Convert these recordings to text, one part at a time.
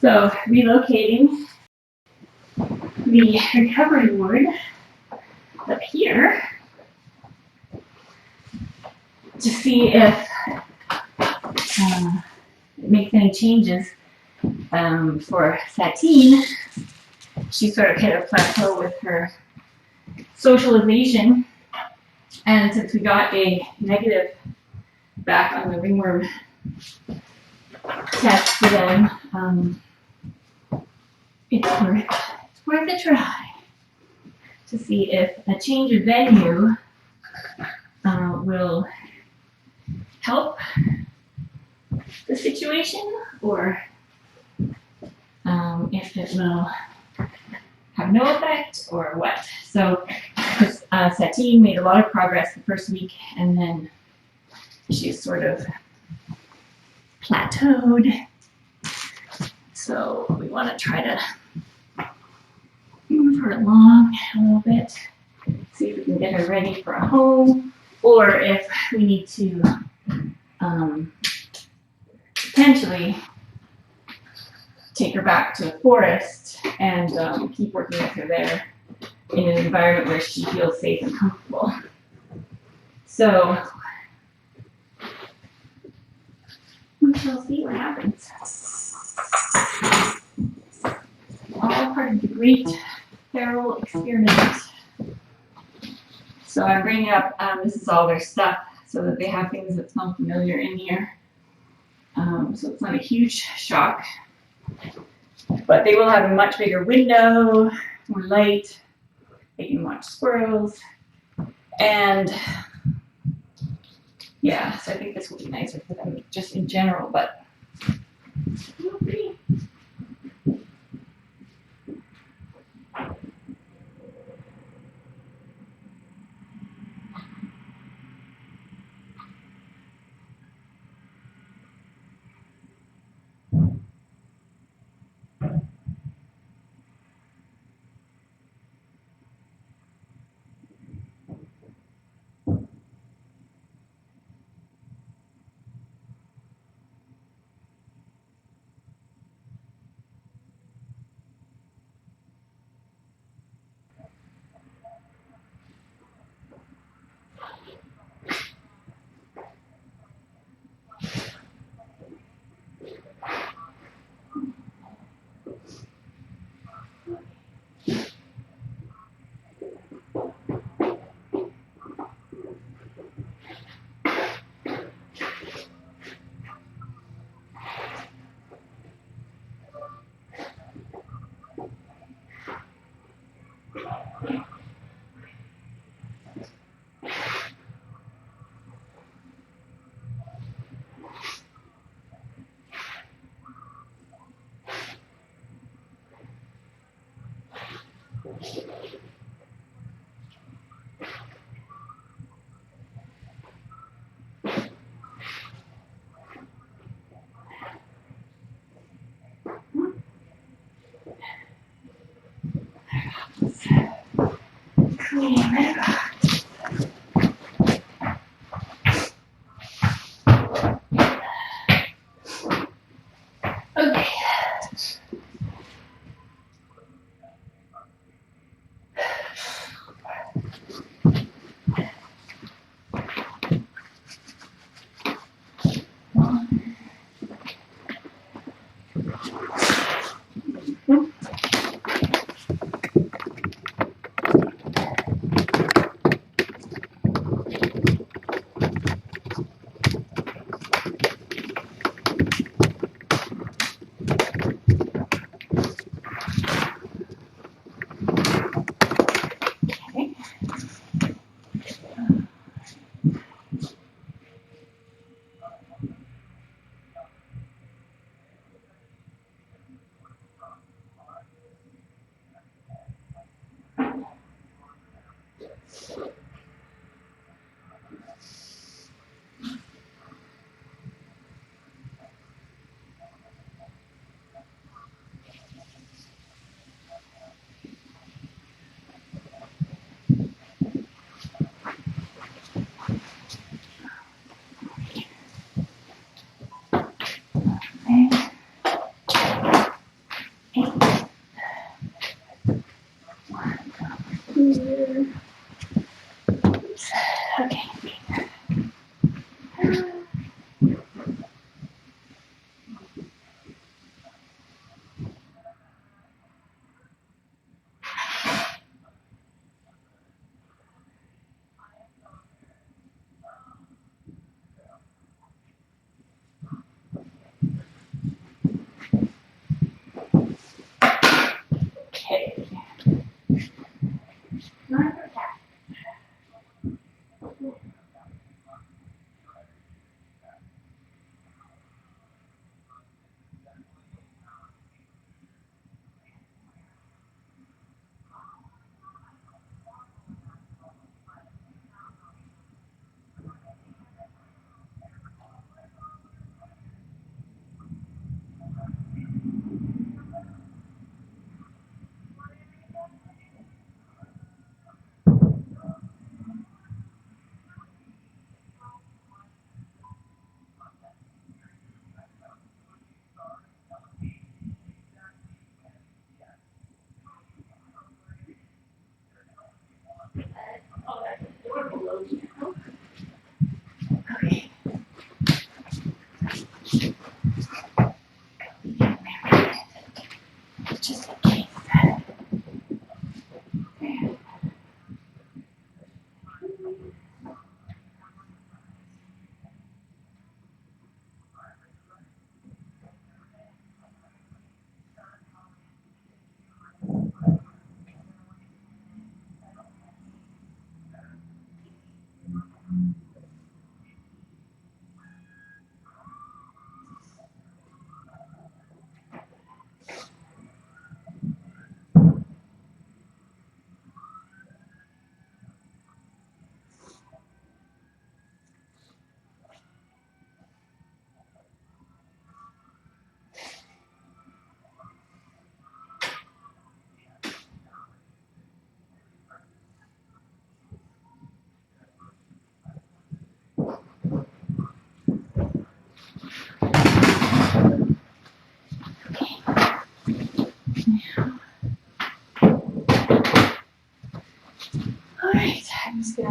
So relocating the recovery ward up here to see if it makes any changes for Satine. She sort of hit a plateau with her socialization, and since we got a negative back on the ringworm test for them, it's worth a try to see if a change of venue will help the situation, or if it will have no effect, or what. So Satine made a lot of progress the first week, and then she's sort of plateaued. So we want to try to move her along a little bit, see if we can get her ready for a home, or if we need to potentially take her back to the forest and keep working with her there in an environment where she feels safe and comfortable. So we shall see what happens. All part of the great feral experiment. So I'm bringing up, this is all their stuff so that they have things that smell familiar in here. So it's not a huge shock. But they will have a much bigger window, more light. They can watch squirrels. And yeah, so I think this will be nicer for them just in general, but we'll see. Okay.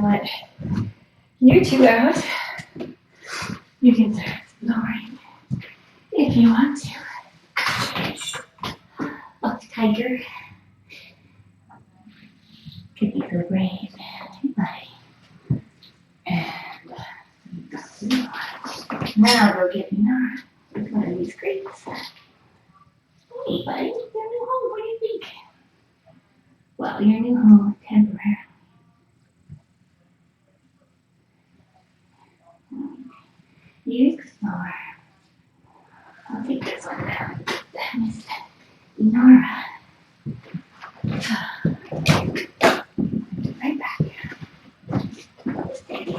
let you two out. You can start exploring if you want to. Oh, tiger. Could be so brave. Buddy. And now go get Nora with one of these crates. Hey, buddy, your new home. What do you think? Well, your new home temporarily. You explore. I'll take this one down. Miss Nora. Right back. Steady.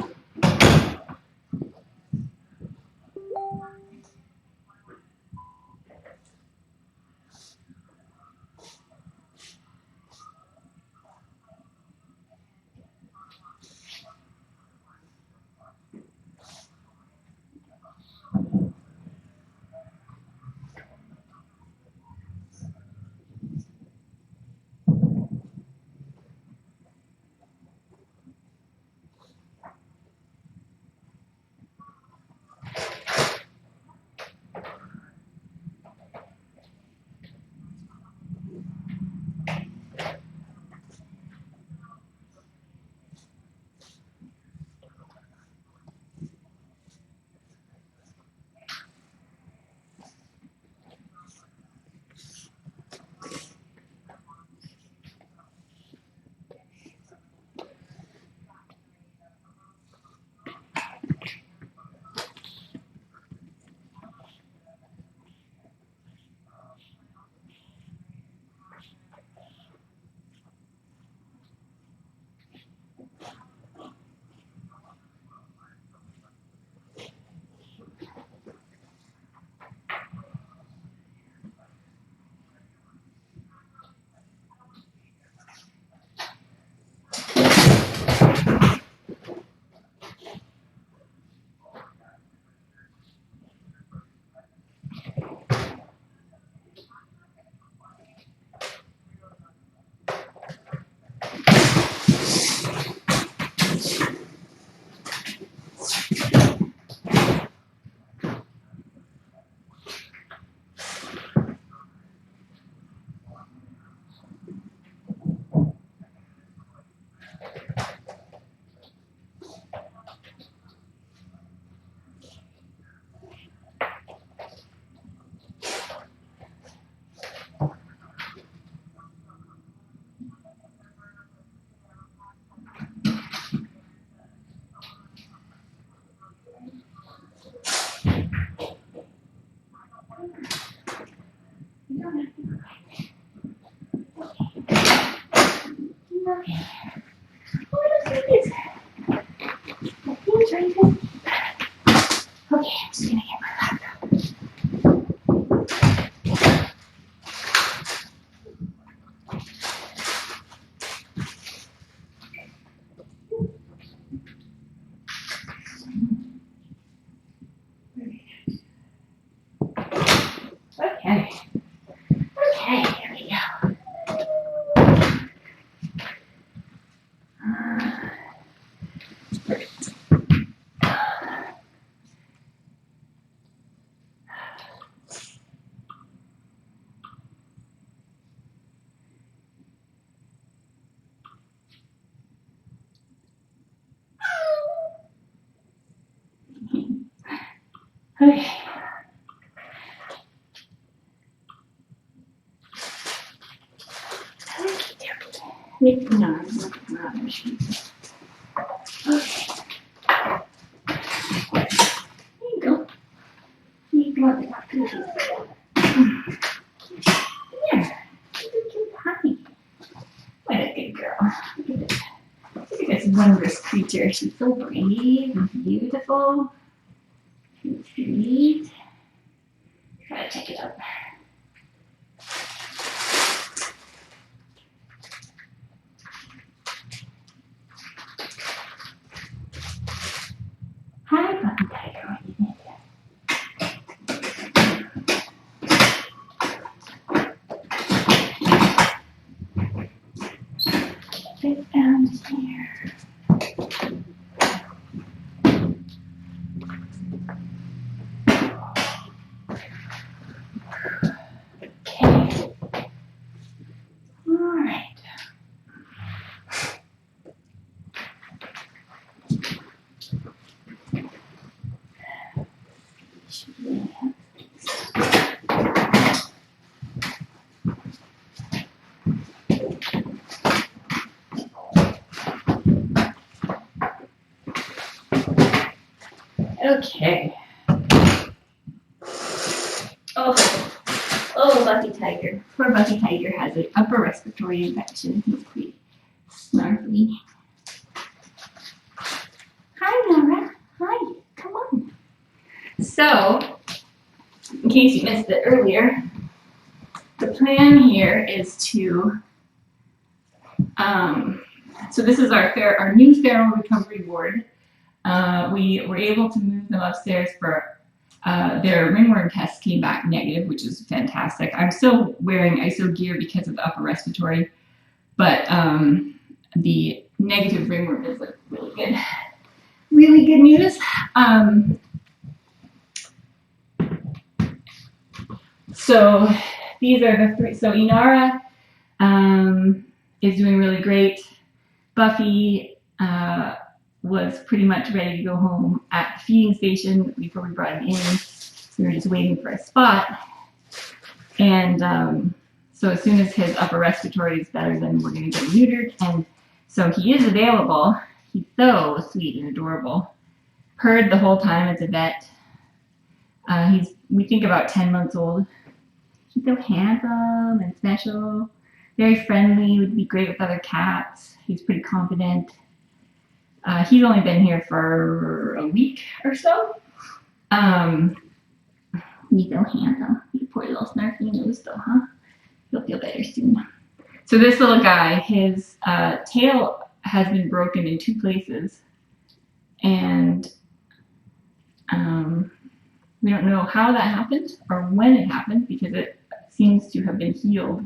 Okay, I'm just gonna get my laptop. Okay. Okay, here we go. Okay. No, not machine. Okay. There you go. You got the pieces. Yeah. You're too tiny. What a good girl. Look at this. Look at this wondrous creature. She's so brave and beautiful. And sweet. Gotta check it out. Hi, puppy tiger. What do you think? Sit down here. Okay. Oh, Bucky Tiger. Poor Bucky Tiger has an upper respiratory infection. He's pretty snarky. Hi, Nora. Hi. Come on. So, in case you missed it earlier, the plan here is to, so this is our new feral recovery ward. We were able to move them upstairs for their ringworm test came back negative, which is fantastic. I'm still wearing ISO gear because of the upper respiratory, but the negative ringworm is like really good news. So these are the three. So Inara is doing really great. Buffy was pretty much ready to go home at the feeding station before we brought him in. We were just waiting for a spot. And so as soon as his upper respiratory is better, then we're going to get neutered. And so he is available. He's so sweet and adorable. Purred the whole time at the vet. We think about 10 months old. He's so handsome and special. Very friendly, would be great with other cats. He's pretty confident. He's only been here for a week or so. He's so handsome. You poor little snarky nose though, huh? He'll feel better soon. So this little guy, his tail has been broken in 2 places. And we don't know how that happened or when it happened because it seems to have been healed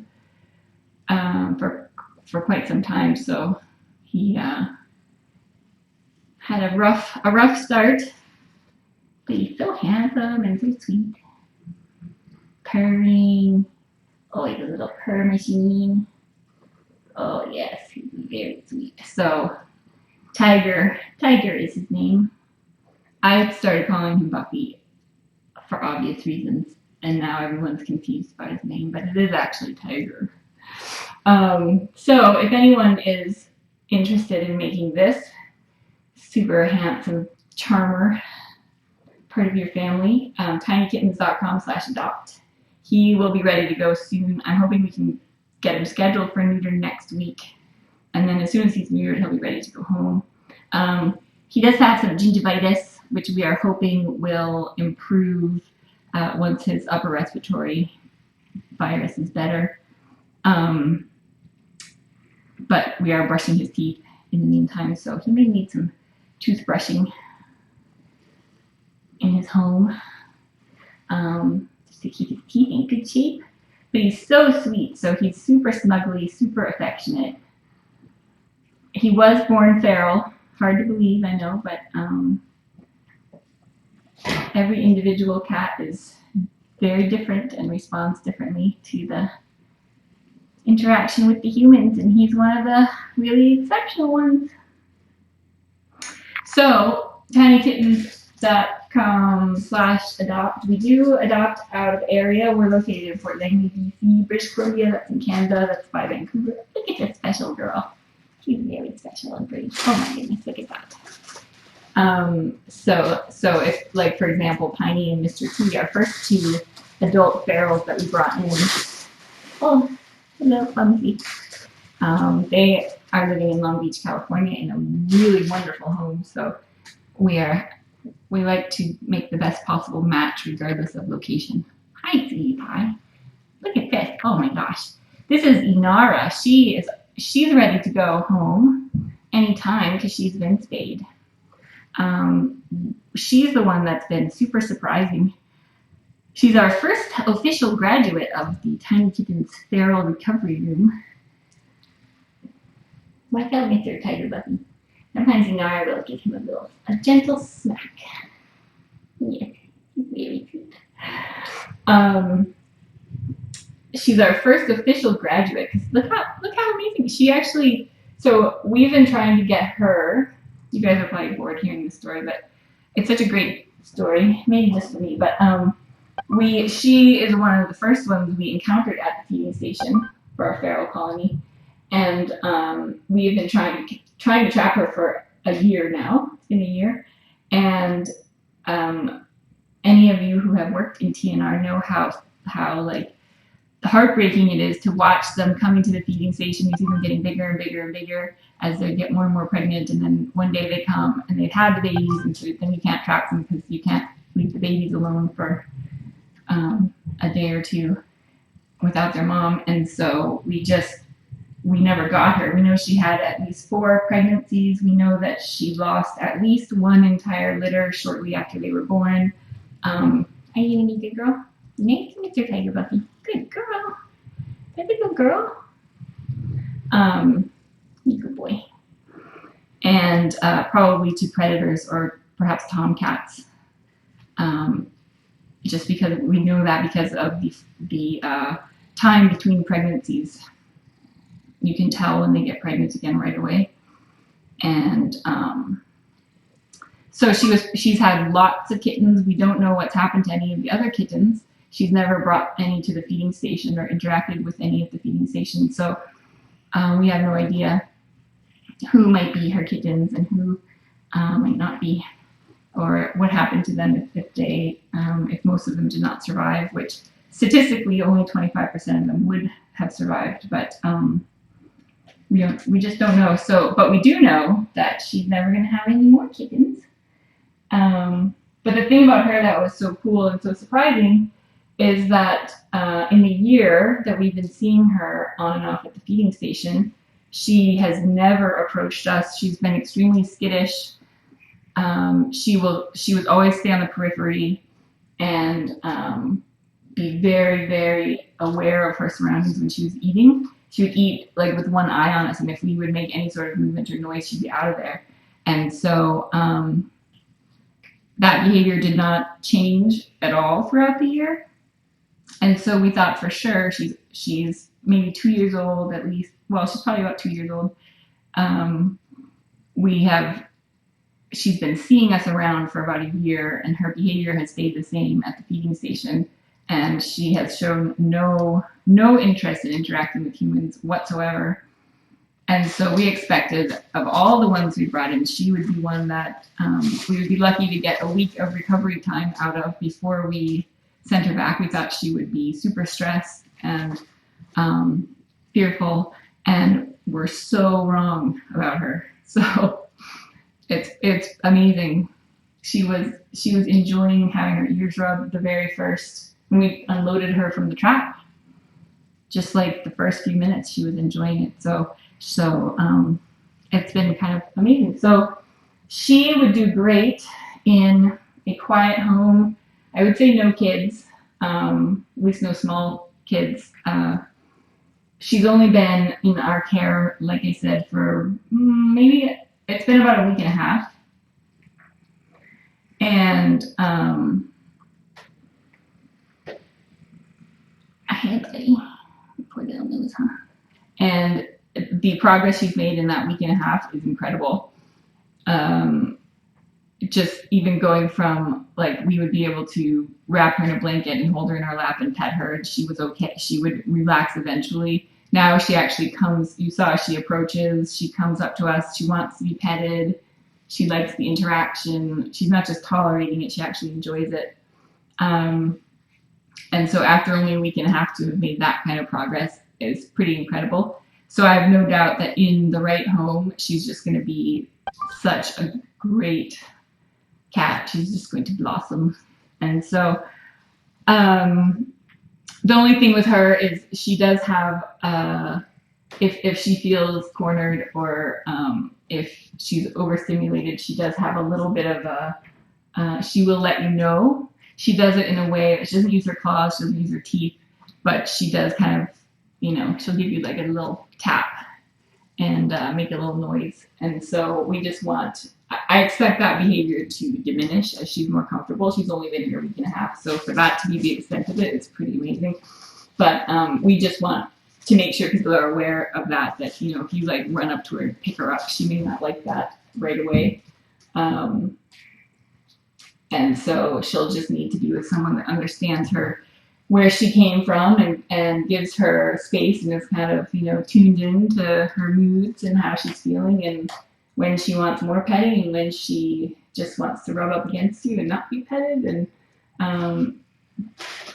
for quite some time. So he had a rough start, but he's so handsome and so sweet. Purring. Oh, he's a little purr machine. Oh yes, he's very sweet. So Tiger is his name. I started calling him Buffy for obvious reasons, and now everyone's confused by his name, but it is actually Tiger. So if anyone is interested in making this super handsome charmer part of your family, tinykittens.com/adopt. He will be ready to go soon. I'm hoping we can get him scheduled for neuter next week. And then as soon as he's neutered, he'll be ready to go home. He does have some gingivitis, which we are hoping will improve once his upper respiratory virus is better. But we are brushing his teeth in the meantime, so he may need some toothbrushing in his home just to keep his teeth in good shape. But he's so sweet, so he's super snuggly, super affectionate. He was born feral. Hard to believe, I know, but every individual cat is very different and responds differently to the interaction with the humans, and he's one of the really exceptional ones. So, tinykittens.com/adopt. We do adopt out of area. We're located in Fort Langley, BC, British Columbia. That's in Canada. That's by Vancouver. Look at this special girl. She's very special and pretty. Oh my goodness, look at that. So if, like, for example, Piney and Mr. T, our first 2 adult ferals that we brought in, oh, a little clumsy. They are living in Long Beach, California in a really wonderful home. So we like to make the best possible match regardless of location. Hi, sweetie pie. Look at this. Oh my gosh. This is Inara. She's ready to go home anytime because she's been spayed. She's the one that's been super surprising. She's our first official graduate of the Tiny Kittens Feral Recovery Room. Watch out, Mr. Tiger Buffy. Sometimes Inara will give him a gentle smack. Yes, he's very cute. She's our first official graduate. Look how amazing. She actually, so we've been trying to get her, you guys are probably bored hearing this story, but it's such a great story, maybe just for me, but she is one of the first ones we encountered at the feeding station for our feral colony, and we have been trying to trap her for a year now. It's been a year, and any of you who have worked in TNR know how like heartbreaking it is to watch them coming to the feeding station. You see them getting bigger and bigger and bigger as they get more and more pregnant, and then one day they come and they've had the babies, and so then you can't trap them because you can't leave the babies alone for a day or two without their mom. And so we never got her. We know she had at least 4 pregnancies. We know that she lost at least 1 entire litter shortly after they were born. Are you gonna be a good girl? Nice, Mr. Tiger Buffy. Good girl. That's a good girl. Good boy. And probably to predators or perhaps tomcats. Just because we know that because of the time between pregnancies. You can tell when they get pregnant again right away. And so she's had lots of kittens. We don't know what's happened to any of the other kittens. She's never brought any to the feeding station or interacted with any of the feeding stations. So we have no idea who might be her kittens and who might not be, or what happened to them if most of them did not survive, which statistically only 25% of them would have survived, but we just don't know. So, but we do know that she's never going to have any more kittens. But the thing about her that was so cool and so surprising is that in the year that we've been seeing her on and off at the feeding station, she has never approached us. She's been extremely skittish. She would always stay on the periphery and be very, very aware of her surroundings when she was eating. She would eat like with one eye on us, and if we would make any sort of movement or noise, she'd be out of there. And so that behavior did not change at all throughout the year. And so we thought for sure she's maybe 2 years old at least. Well, she's probably about 2 years old. She's been seeing us around for about a year, and her behavior has stayed the same at the feeding station. And she has shown no interest in interacting with humans whatsoever. And so we expected, of all the ones we brought in, she would be one that we would be lucky to get a week of recovery time out of before we sent her back. We thought she would be super stressed and fearful, and we're so wrong about her. So it's amazing. She was enjoying having her ears rubbed the very first when we unloaded her from the trap. Just like the first few minutes, she was enjoying it. So it's been kind of amazing. So she would do great in a quiet home. I would say no kids, at least no small kids. She's only been in our care, like I said, for maybe it's been about a week and a half. And hey, buddy, poor little nose, huh? And the progress she's made in that week and a half is incredible. Just even going from like we would be able to wrap her in a blanket and hold her in our lap and pet her, and she was okay. She would relax eventually. Now she actually comes. You saw she approaches. She comes up to us. She wants to be petted. She likes the interaction. She's not just tolerating it. She actually enjoys it. And so after only a week and a half to have made that kind of progress is pretty incredible. So I have no doubt that in the right home, she's just going to be such a great cat. She's just going to blossom. And so the only thing with her is she does have, if she feels cornered or if she's overstimulated, she does have a little bit of she will let you know. She does it in a way that she doesn't use her claws, she doesn't use her teeth, but she does kind of, she'll give you like a little tap and make a little noise. And so we just I expect that behavior to diminish as she's more comfortable. She's only been here a week and a half, so for that to be the extent of it, it's pretty amazing. But we just want to make sure people are aware of that if you like run up to her and pick her up, she may not like that right away. And so she'll just need to be with someone that understands her, where she came from, and gives her space and is kind of, tuned in to her moods and how she's feeling and when she wants more petting and when she just wants to rub up against you and not be petted. And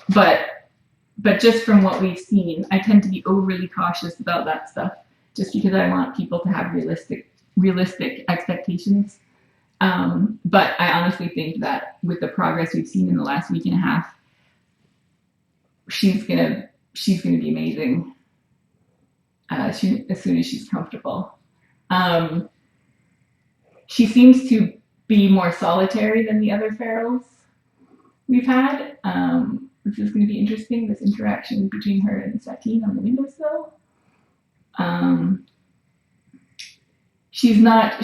but just from what we've seen, I tend to be overly cautious about that stuff just because I want people to have realistic expectations. But I honestly think that with the progress we've seen in the last week and a half, she's gonna be amazing as soon as she's comfortable. She seems to be more solitary than the other ferals we've had. This is going to be interesting, this interaction between her and Satine on the windowsill. She's not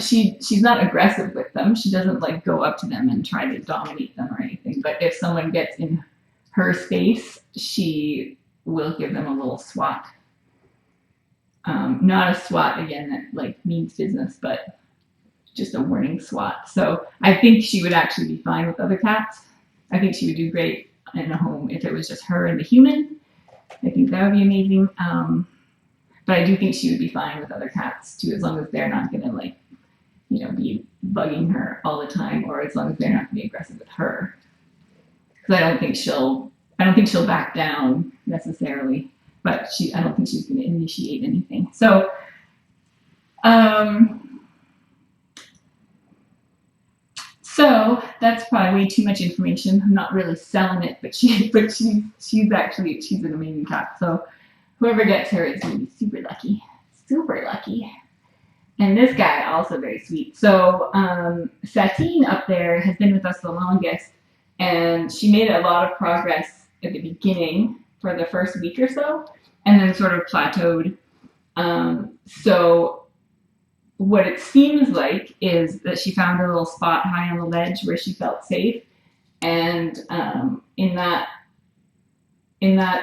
aggressive with them. She doesn't like go up to them and try to dominate them or anything. But if someone gets in her space, she will give them a little swat. Not a swat again that like means business, but just a warning swat. So I think she would actually be fine with other cats. I think she would do great in a home if it was just her and the human. I think that would be amazing. But I do think she would be fine with other cats too, as long as they're not gonna like, be bugging her all the time, or as long as they're not gonna be aggressive with her. Because I don't think she'll back down necessarily, but I don't think she's gonna initiate anything. So, So that's probably way too much information. I'm not really selling it, but she's an amazing cat. So whoever gets her is going to be super lucky. And this guy also very sweet. So Satine up there has been with us the longest, and she made a lot of progress at the beginning for the first week or so, and then sort of plateaued. So what it seems like is that she found a little spot high on the ledge where she felt safe, and in that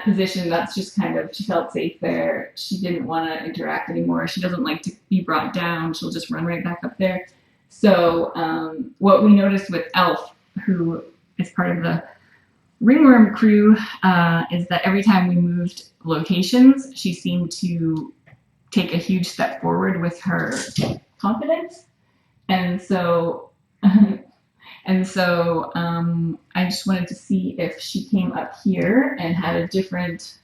position, that's just kind of, she felt safe there. She didn't want to interact anymore. She doesn't like to be brought down. She'll just run right back up there. So what we noticed with Elf, who is part of the ringworm crew, is that every time we moved locations, she seemed to take a huge step forward with her confidence. And so I just wanted to see if she came up here and had a different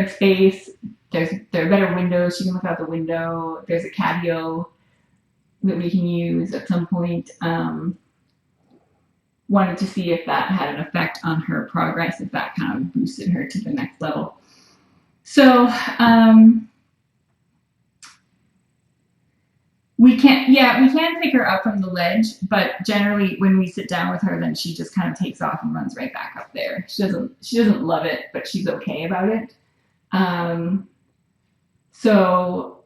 space. There are better windows. She can look out the window. There's a catio that we can use at some point. Wanted to see if that had an effect on her progress, if that kind of boosted her to the next level. So, we can pick her up from the ledge, but generally when we sit down with her, then she just kind of takes off and runs right back up there. She doesn't love it, but she's okay about it. So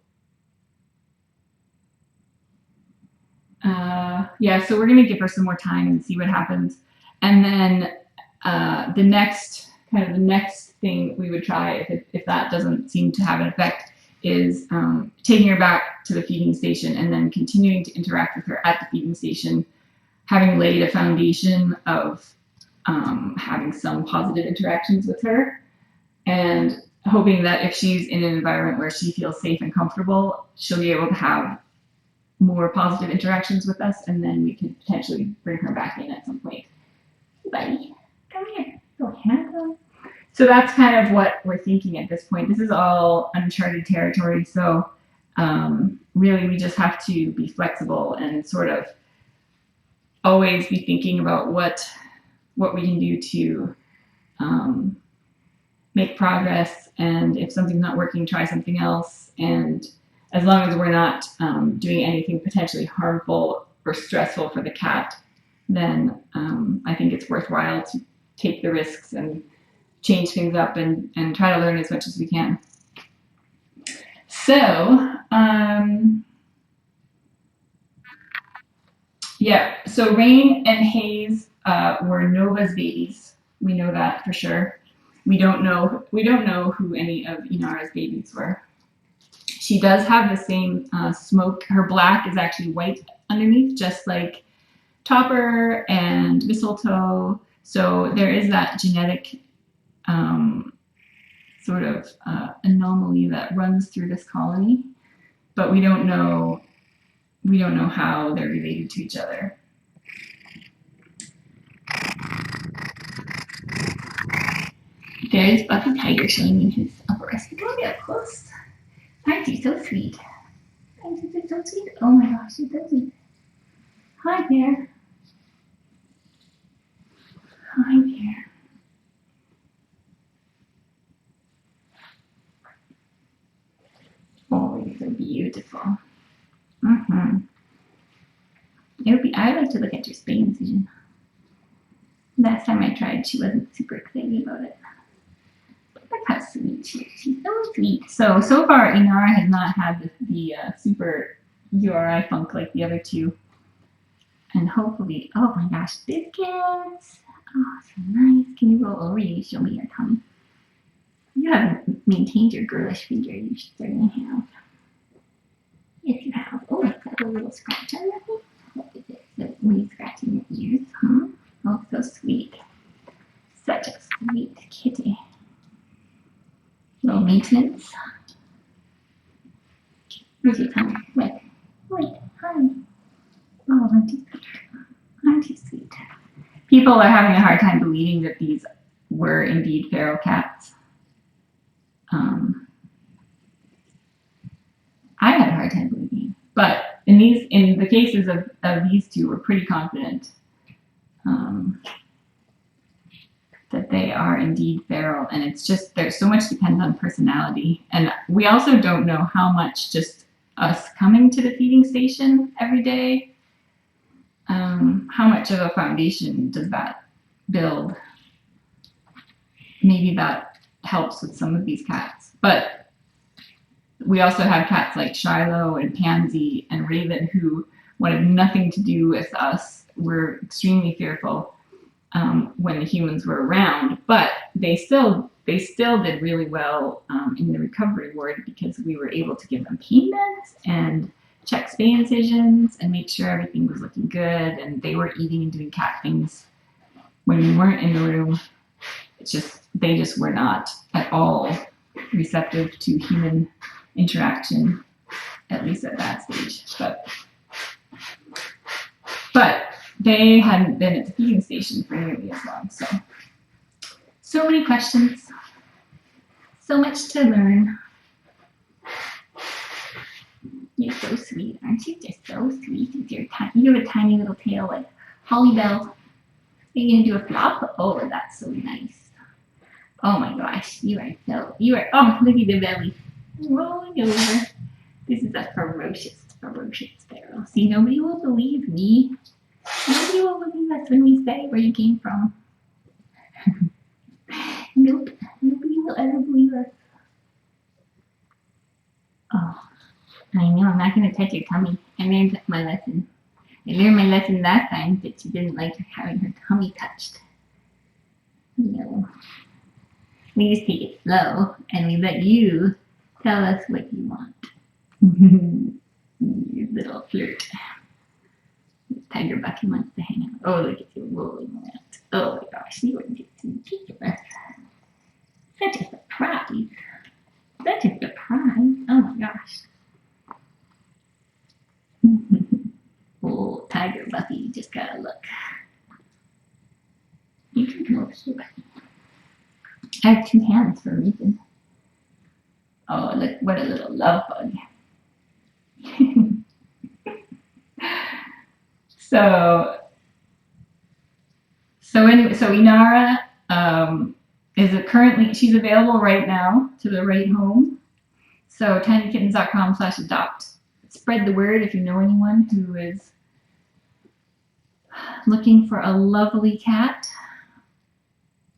we're gonna give her some more time and see what happens. And then the next thing we would try, if that doesn't seem to have an effect, is taking her back to the feeding station and then continuing to interact with her at the feeding station, having laid a foundation of having some positive interactions with her, and hoping that if she's in an environment where she feels safe and comfortable, she'll be able to have more positive interactions with us, and then we could potentially bring her back in at some point. Hey, buddy, come here. So handsome. So that's kind of what we're thinking at this point. This is all uncharted territory, so really we just have to be flexible and sort of always be thinking about what we can do to make progress, and if something's not working, try something else. And as long as we're not doing anything potentially harmful or stressful for the cat, then I think it's worthwhile to take the risks and change things up and try to learn as much as we can. So, so Rain and Hayes were Nova's babies. We know that for sure. We don't know who any of Inara's babies were. She does have the same smoke. Her black is actually white underneath, just like topper and mistletoe. So there is that genetic sort of anomaly that runs through this colony, but we don't know how they're related to each other. There's Buffy Tiger showing me his upper respiratory up close. Aren't you so sweet? Aren't you so sweet? Oh my gosh, you're so sweet. Hi there. Hi there. Oh, you're so beautiful. Mm-hmm. I like to look at your spay incision. Last time I tried, she wasn't super excited about it. Look how sweet she is. She's so sweet. So far, Inara has not had the super URI funk like the other two. And hopefully, oh my gosh, biscuits. Oh, so nice. Can you roll over? You show me your tummy. You haven't maintained your girlish figure. You certainly have. Yes, you have. Oh, it's got a little scratch on your face. What is it? Is it me scratching your ears? Huh? Oh, so sweet. Such a sweet kitty. Low maintenance. Where's your tongue? Wait, hi. Oh, aren't you sweet? People are having a hard time believing that these were indeed feral cats. I had a hard time believing, but in the cases of these two, we're pretty confident that they are indeed feral, and it's just there's so much depends on personality, and we also don't know how much just us coming to the feeding station every day, how much of a foundation does that build? Maybe that helps with some of these cats, but we also have cats like Shiloh and Pansy and Raven who wanted nothing to do with us, were extremely fearful when the humans were around, but they still did really well in the recovery ward because we were able to give them pain meds and check spay incisions and make sure everything was looking good, and they were eating and doing cat things when we weren't in the room. They just were not at all receptive to human interaction, at least at that stage. But they hadn't been at the feeding station for nearly as long. So many questions, so much to learn. You're so sweet, aren't you? Just so sweet. You have a tiny little tail like Holly Bell. Are you gonna do a flop? Oh, that's so nice. Oh my gosh, oh, look at the belly. Rolling over. This is a ferocious sparrow. See, nobody will believe me. Nobody will believe us when we say where you came from. Nope, nobody will ever believe us. Oh, I know, I'm not going to touch your tummy. I learned my lesson. I learned my lesson last time that she didn't like having her tummy touched. No. We just take it slow, and we let you tell us what you want. You little flirt. Tiger Bucky wants to hang out. Oh, look at you rolling around. Oh my gosh, you are just ridiculous. Such a surprise. Such a surprise. Oh my gosh. Oh, Tiger Bucky, you just gotta look. You can come over here, Bucky. I have two hands for a reason. Oh, look, what a little love bug. So Inara she's available right now to the right home. So tinykittens.com/adopt. Spread the word if you know anyone who is looking for a lovely cat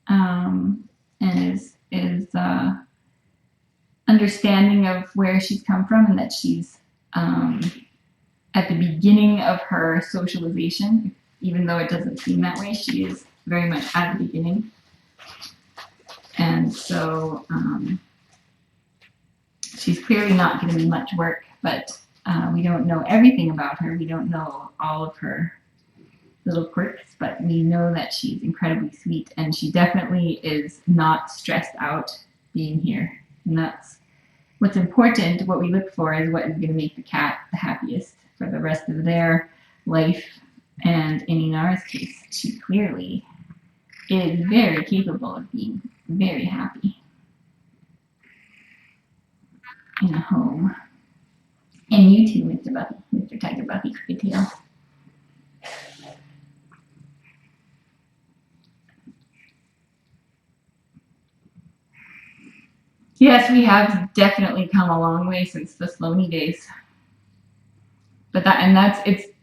and is understanding of where she's come from, and that she's at the beginning of her socialization. Even though it doesn't seem that way, she is very much at the beginning. And so she's clearly not going to be much work, but we don't know everything about her. We don't know all of her little quirks, but we know that she's incredibly sweet, and she definitely is not stressed out being here. And that's what's important. What we look for is what is going to make the cat the happiest for the rest of their life. And in Inara's case, she clearly is very capable of being very happy in a home. And you too, Mr. Buffy, Mr. Tiger Buffy Cocktail. Yes, we have definitely come a long way since the Sloaney days. But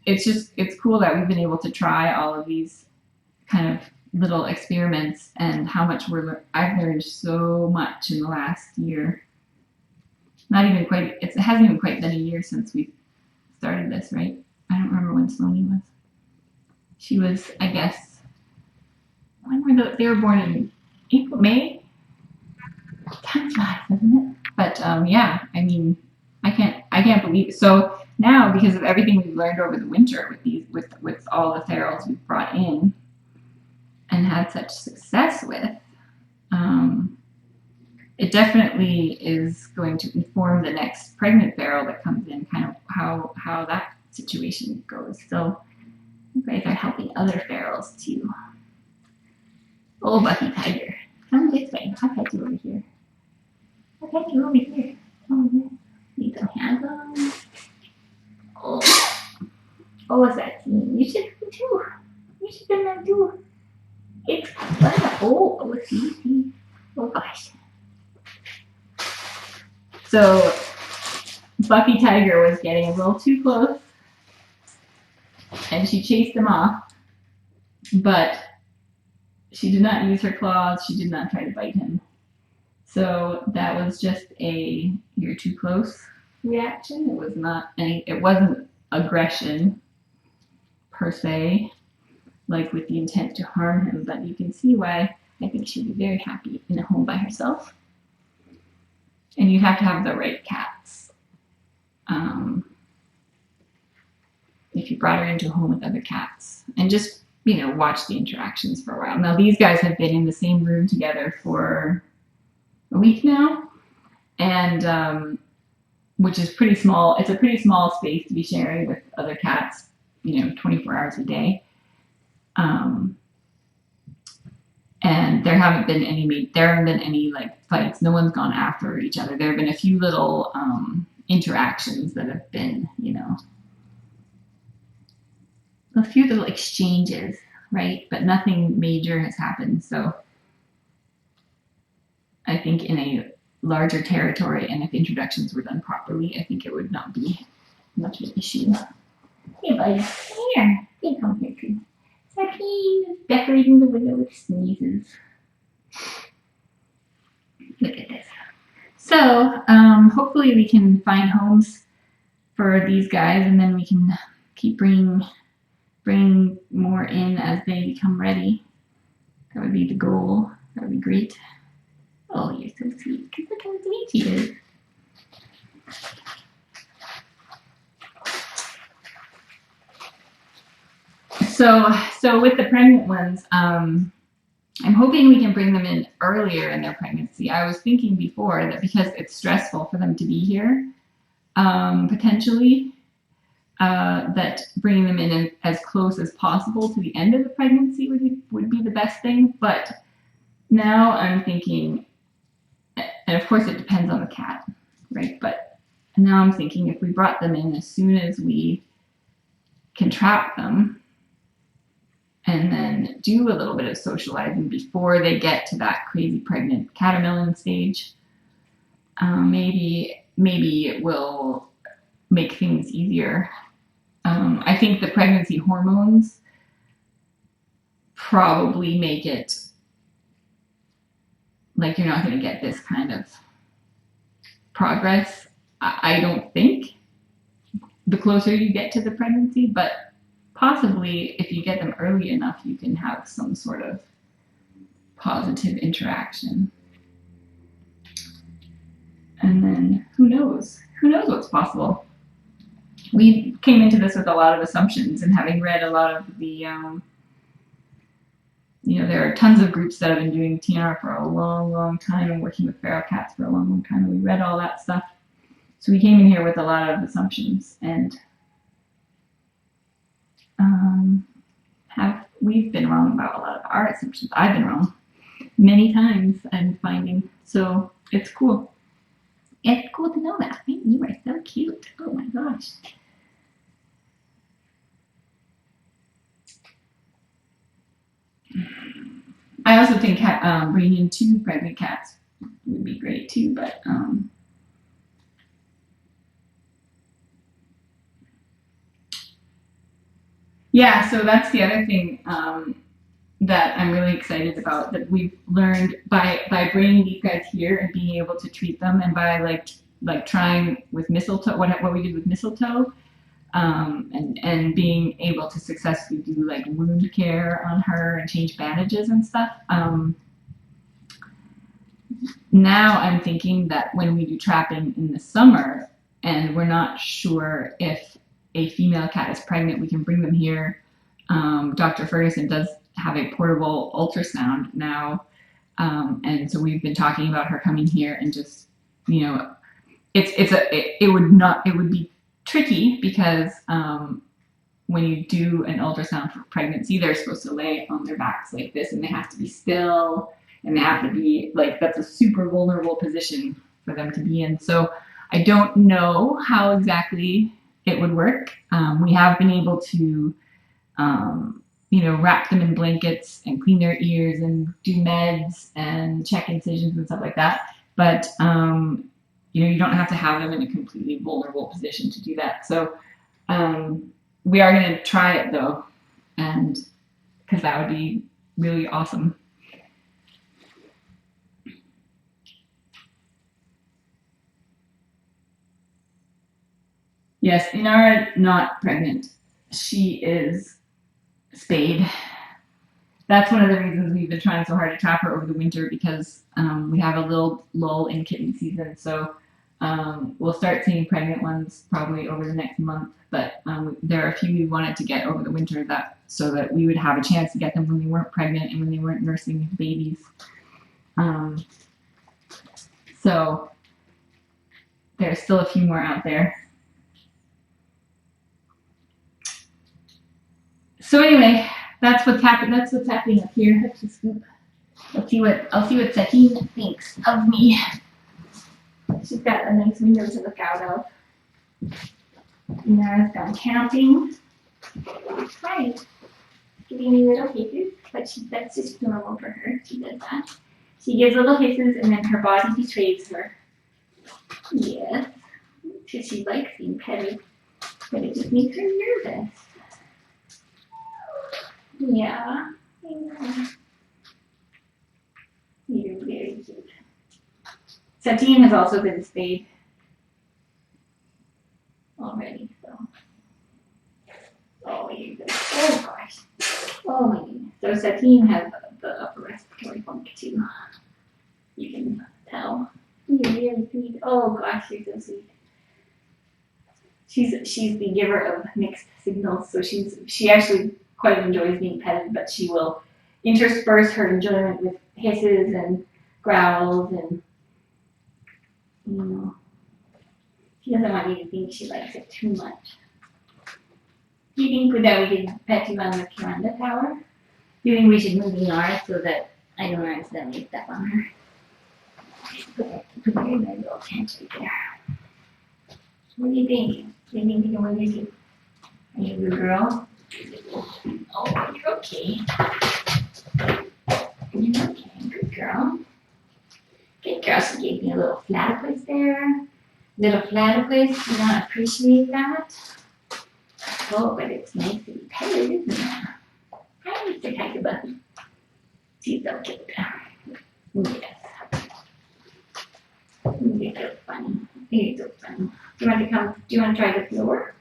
it's cool that we've been able to try all of these kind of little experiments, and how much I've learned so much in the last year. It hasn't even quite been a year since we started this, right? I don't remember when Sloaney was. She was, I guess, they were born in April, May? Time flies, doesn't it? But yeah, I mean, I can't believe it. So now, because of everything we've learned over the winter with all the ferals we've brought in and had such success with, it definitely is going to inform the next pregnant feral that comes in, kind of how that situation goes. So you guys are helping other ferals too. Oh, Buffy Tiger, come this way. I'll catch you over here. I'll catch you over here. Oh, yeah. Need some hands on. Oh, Satine, you should come too. You should come there too. It's fun. Oh, see. Oh gosh. So Buffy Tiger was getting a little too close, and she chased him off, but she did not use her claws. She did not try to bite him. So that was just a "you're too close" reaction. It wasn't aggression per se, like with the intent to harm him, but you can see why I think she'd be very happy in a home by herself. And you have to have the right cats. If you brought her into a home with other cats, and just, watch the interactions for a while. Now, these guys have been in the same room together for a week now, and which is pretty small. It's a pretty small space to be sharing with other cats, 24 hours a day. And there haven't been any like fights. No one's gone after each other. There have been a few little interactions that have been, a few little exchanges, right? But nothing major has happened. So I think in a larger territory, and if introductions were done properly, I think it would not be much of an issue. Hey, buddy, come here. You come here too. Satine is decorating the window with sneezes. Look at this. So, hopefully we can find homes for these guys, and then we can keep bringing more in as they become ready. That would be the goal. That would be great. Oh, you're so sweet. Look how sweet she is. So with the pregnant ones, I'm hoping we can bring them in earlier in their pregnancy. I was thinking before that because it's stressful for them to be here, potentially, that bringing them in as close as possible to the end of the pregnancy would be the best thing. But now I'm thinking, and of course it depends on the cat, right? But now I'm thinking if we brought them in as soon as we can trap them, and then do a little bit of socializing before they get to that crazy pregnant catermilling stage, maybe it will make things easier. I think the pregnancy hormones probably make it like you're not going to get this kind of progress. I don't think, the closer you get to the pregnancy, but possibly if you get them early enough, you can have some sort of positive interaction. And then who knows what's possible. we came into this with a lot of assumptions, and having read a lot of the, there are tons of groups that have been doing TNR for a long, long time and working with feral cats for a long, long time. And we read all that stuff. So we came in here with a lot of assumptions, and we've been wrong about a lot of our assumptions. I've been wrong many times, I'm finding. So it's cool. It's cool to know that. You are so cute. Oh my gosh. I also think bringing in 2 pregnant cats would be great too, but yeah, so that's the other thing that I'm really excited about, that we've learned by bringing these guys here and being able to treat them, and by like trying with mistletoe, what we did with mistletoe, and being able to successfully do like wound care on her and change bandages and stuff. Now I'm thinking that when we do trapping in the summer and we're not sure if a female cat is pregnant, we can bring them here. Dr. Ferguson does have a portable ultrasound now, and so we've been talking about her coming here and just, it would be tricky because when you do an ultrasound for pregnancy, they're supposed to lay on their backs like this, and they have to be still, and they have to be like, that's a super vulnerable position for them to be in. So I don't know how exactly it would work. We have been able to, wrap them in blankets and clean their ears and do meds and check incisions and stuff like that. But, you don't have to have them in a completely vulnerable position to do that. So we are going to try it though, and because that would be really awesome. Yes, Inara not pregnant. She is spayed. That's one of the reasons we've been trying so hard to trap her over the winter, because we have a little lull in kitten season. So we'll start seeing pregnant ones probably over the next month. But there are a few we wanted to get over the winter, so that we would have a chance to get them when they weren't pregnant and when they weren't nursing babies. So there's still a few more out there. So anyway, that's what's happening. That's what's happening up here. That's the scoop. I'll see what Satine thinks of me. She's got a nice window to look out of. Nara's gone camping. Right. Giving me little hisses, but that's just normal for her. She does that. She gives little hisses, and then her body betrays her. Yes. Because she likes being petted, but it just makes her nervous. Yeah, I know. You're very cute. Satine has also been spayed already, so. Oh, you're good. Oh gosh. Oh my goodness. So Satine has the upper respiratory funk too. You can tell. You're really sweet. Oh gosh, you're so sweet. She's the giver of mixed signals, so she actually quite enjoys being petted, but she will intersperse her enjoyment with hisses and growls, and she doesn't want you to think she likes it too much. Do you think that we could pet you on the Kiranda tower? Do you think we should move Inara so that I don't accidentally step on her? Put her in that little tent right there. What do you think? Do you think you can move it? Are you a good girl? Oh, you're okay. You're okay. Good girl. Good girl. She gave me a little platypus there. Little platypus. You don't appreciate that? Oh, but it's nice to be petted, isn't it? Hi, Mr. Tigerbug. She's so cute. Yes. You're so funny. You're so funny. Do you want to try the floor?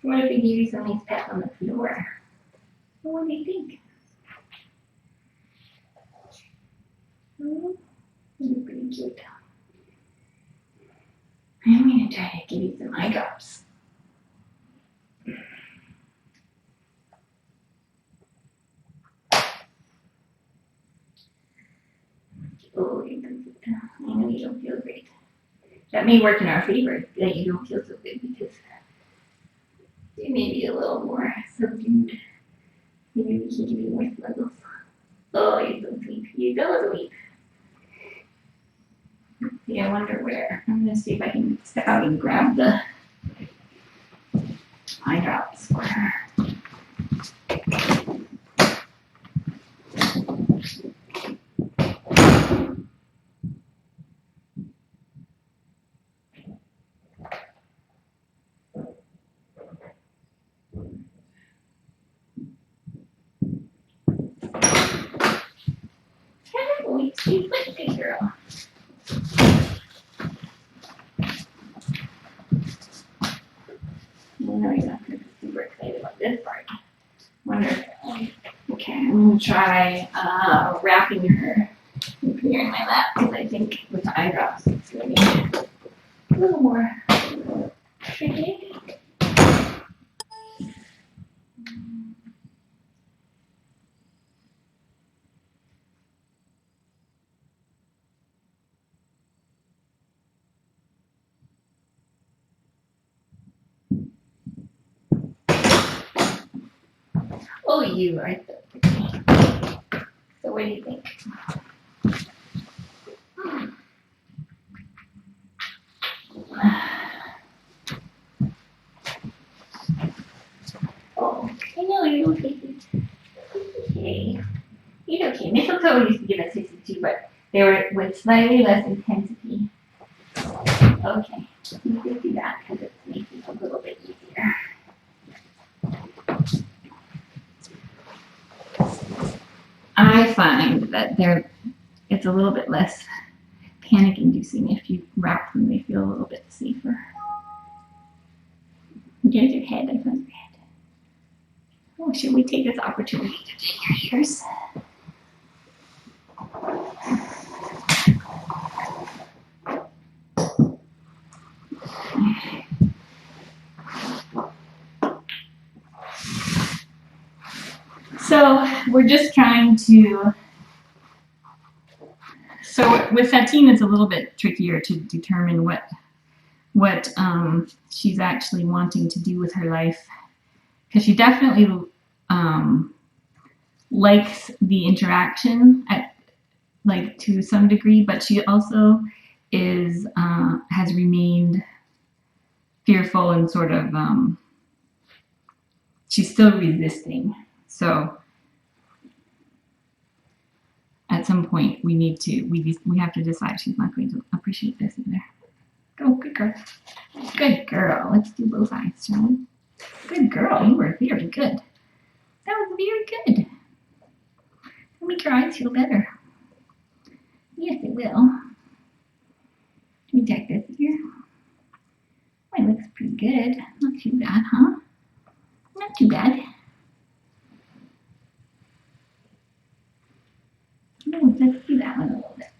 What if we give you some nice pets on the floor? What do you think? You're pretty cute. I'm gonna try to give you some eye drops. Oh, you don't feel, I know you don't feel great. That may work in our favor that you don't feel so good because you may be a little more subdued. Maybe we can give you more snuggles. Oh, you're so sweet. You're so sweet. See, I wonder where. I'm gonna see if I can step out and grab the eye drops for her. Oh, sweet little girl. I know you're not gonna be super excited about this part. Wonder. Okay, I'm gonna try wrapping her and putting her in my lap because I think with the eye drops it's gonna be a little more tricky. Oh, you are so pretty. So what do you think? Oh, I know you're okay. Okay. You're okay. Mistletoe used to give us 62, but they were with slightly less intensity. Okay. You can do that because it makes it a little bit easier. I find that it's a little bit less panic inducing if you wrap them, they feel a little bit safer. There's your head, I found your head. Oh, should we take this opportunity to take your ears? So we're just trying to, so with Satine it's a little bit trickier to determine what she's actually wanting to do with her life, because she definitely likes the interaction to some degree, but she also has remained fearful and sort of she's still resisting. So at some point we have to decide she's not going to appreciate this either. Go, good girl. Good girl. Let's do both eyes, shall we? Good girl. You were very good. That was very good. It'll make your eyes feel better. Yes, it will. Let me check this here. Oh, it looks pretty good. Not too bad, huh? Not too bad. Oh, let's do that one a little bit.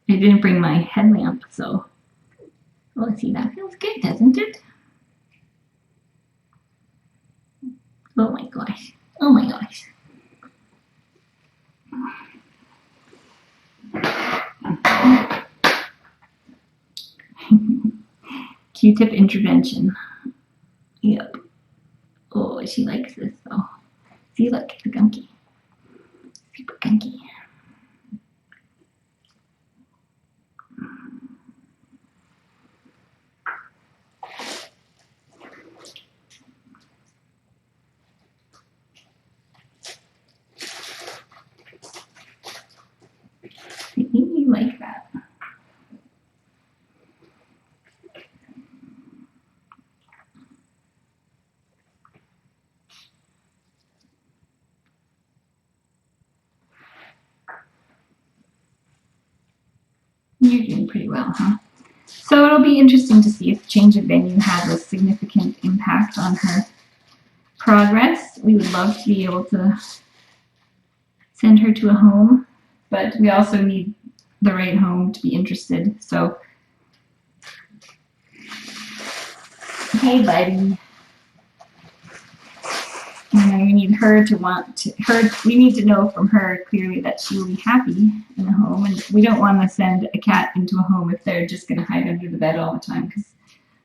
I didn't bring my headlamp, so let's see, that feels good, doesn't it? Oh my gosh. Oh my gosh. Q-tip intervention. Yep. Oh, she likes this though. See, look, it's a gunky. Super gunky. I think you like that. You're doing pretty well, huh? So it'll be interesting to see if change of venue has a significant impact on her progress. We would love to be able to send her to a home, but we also need the right home to be interested. So, hey, buddy. You know, we need her to want to, we need to know from her clearly that she will be happy in a home. And we don't want to send a cat into a home if they're just going to hide under the bed all the time, because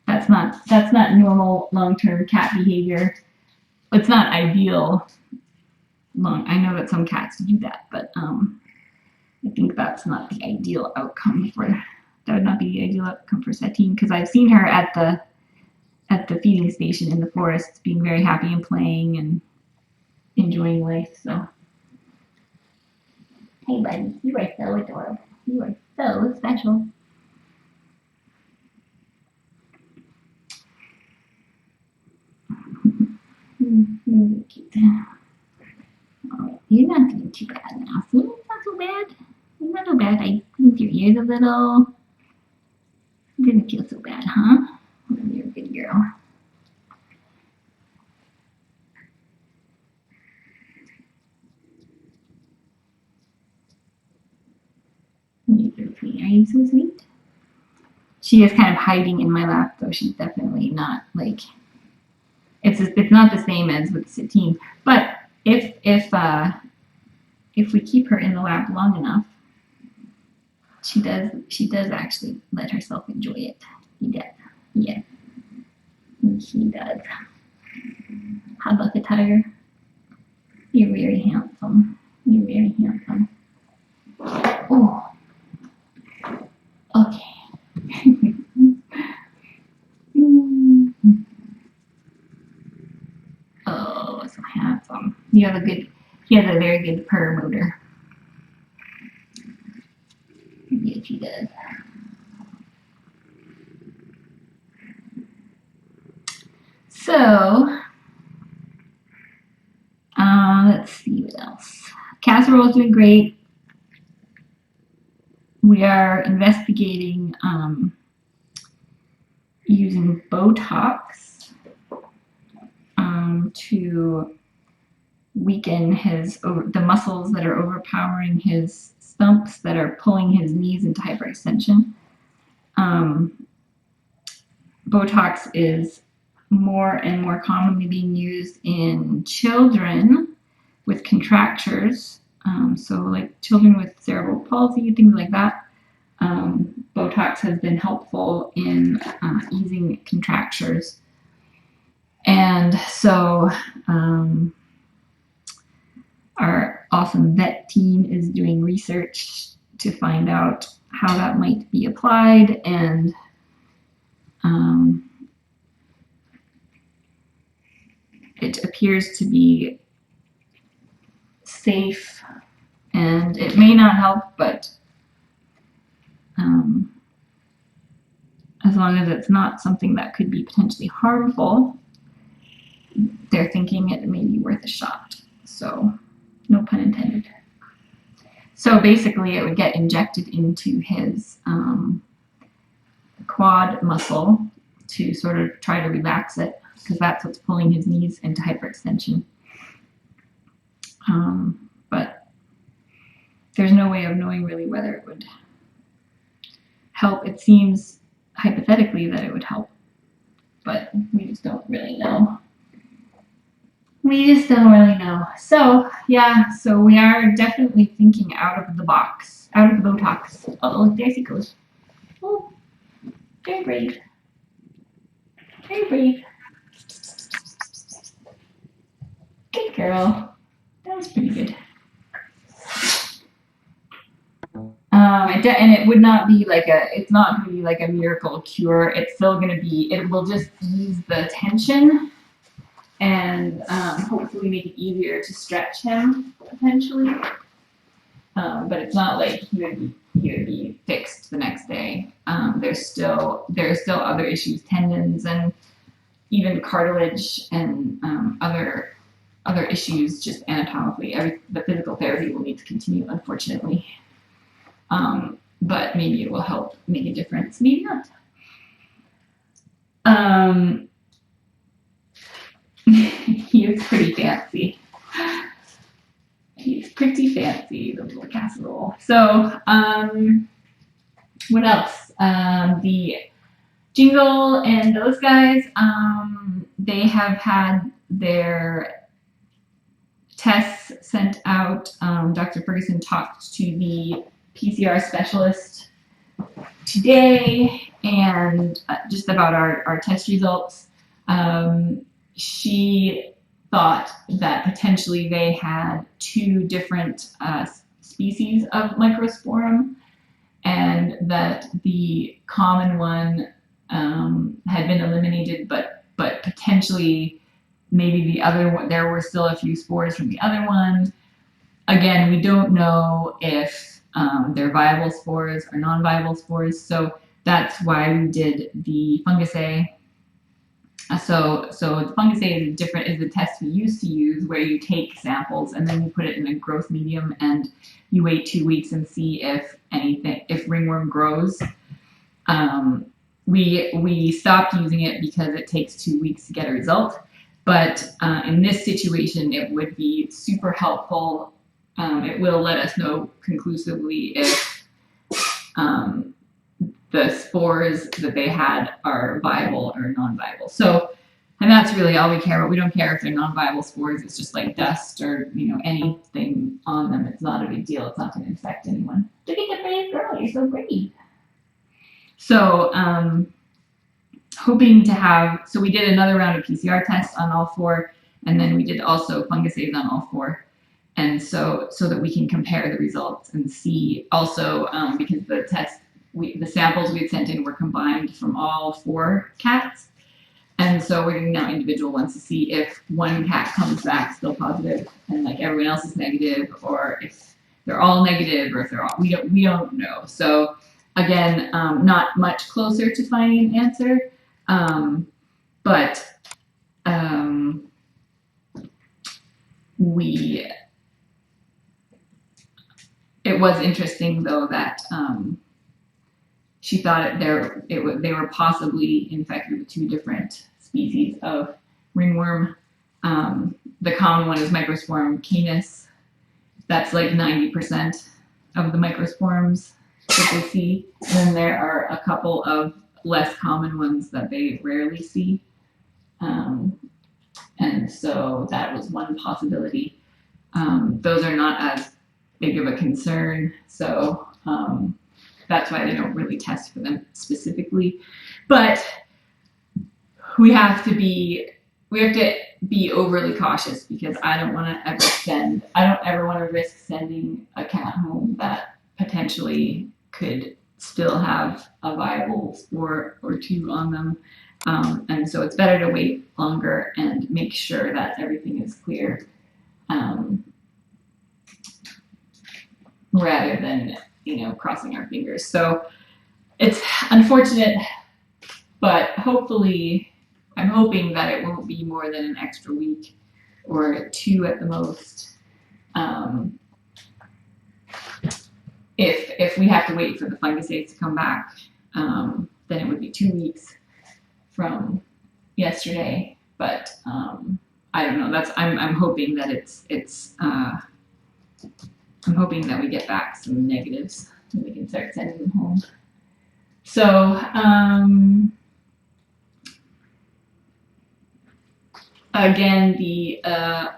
that's not normal long-term cat behavior. It's not ideal. I know that some cats do that, but I think that's not the ideal outcome for, that would not be the ideal outcome for Satine, because I've seen her at the feeding station in the forest being very happy and playing and enjoying life. So, hey buddy, you are so adorable. You are so special. Cute. Oh, you're not doing too bad now. See, it's not so bad. It's not so bad. I cleaned your ears a little. It didn't feel so bad, huh? You're a good girl. You're so sweet. Are you so sweet? She is kind of hiding in my lap, though. She's definitely not like, it's not the same as with Satine. But if we keep her in the lap long enough, she does actually let herself enjoy it. She does. Yeah. She does. How about the tiger? You're very handsome. You're very handsome. Oh. Okay. Oh, so handsome. He has a very good purr motor. Yes, he does. So, let's see what else. Casserole's doing great. We are investigating using Botox to weaken the muscles that are overpowering his stumps that are pulling his knees into hyperextension. Botox is more and more commonly being used in children with contractures, so like children with cerebral palsy, things like that. Botox has been helpful in easing contractures. And so our awesome vet team is doing research to find out how that might be applied, and it appears to be safe, and it may not help, but as long as it's not something that could be potentially harmful, they're thinking it may be worth a shot. So, no pun intended. So basically it would get injected into his quad muscle to sort of try to relax it, because that's what's pulling his knees into hyperextension. But there's no way of knowing really whether it would help. It seems hypothetically that it would help, but we just don't really know. We just don't really know. So, yeah, so we are definitely thinking out of the box, out of the Botox. Uh-oh, there he goes. Oh, very brave. Very brave. Good girl. That was pretty good. And it would not be like it's not going to be like a miracle cure. It's still going to be, it will just ease the tension and hopefully make it easier to stretch him potentially. But it's not like he would be fixed the next day. There are still other issues, tendons and even cartilage and other issues just anatomically. The physical therapy will need to continue, unfortunately. But maybe it will help make a difference. Maybe not. He is pretty fancy. He's pretty fancy, the little casserole. So, what else? The Jingle and those guys, they have had their tests sent out. Dr. Ferguson talked to the PCR specialist today and just about our test results. She thought that potentially they had 2 different species of microsporum, and that the common one had been eliminated, but potentially maybe the other one, there were still a few spores from the other one. Again, we don't know if they're viable spores or non-viable spores, so that's why we did the fungus A. So the fungus A is the test we used to use, where you take samples and then you put it in a growth medium and you wait 2 weeks and see if ringworm grows. We stopped using it because it takes 2 weeks to get a result. But in this situation, it would be super helpful. It will let us know conclusively if the spores that they had are viable or non-viable. So, and that's really all we care about. We don't care if they're non-viable spores. It's just like dust or anything on them. It's not a big deal. It's not going to infect anyone. Look at the brave girl. You're so brave. So, hoping to have. So we did another round of PCR tests on all 4, and then we did also fungus A's on all 4. And so that we can compare the results and see also because the samples we had sent in were combined from all 4 cats. And so we're doing now individual ones to see if one cat comes back still positive and like everyone else is negative, or if they're all negative, or if they're all, we don't know. So again, not much closer to finding an answer. But it was interesting though that she thought they were possibly infected with 2 different species of ringworm. The common one is Microsporum canis. That's like 90% of the microsporums that they see. And then there are a couple of less common ones that they rarely see. And so that was one possibility. Those are not as big of a concern. So that's why they don't really test for them specifically. But we have to be overly cautious, because I don't ever want to risk sending a cat home that potentially could still have a viable spore or 2 on them. And so it's better to wait longer and make sure that everything is clear, rather than crossing our fingers. So it's unfortunate, but hopefully, I'm hoping that it won't be more than an extra week or 2 at the most. If we have to wait for the fungus A's to come back, then it would be 2 weeks from yesterday. But I don't know. I'm hoping that I'm hoping that we get back some negatives and we can start sending them home. So again, the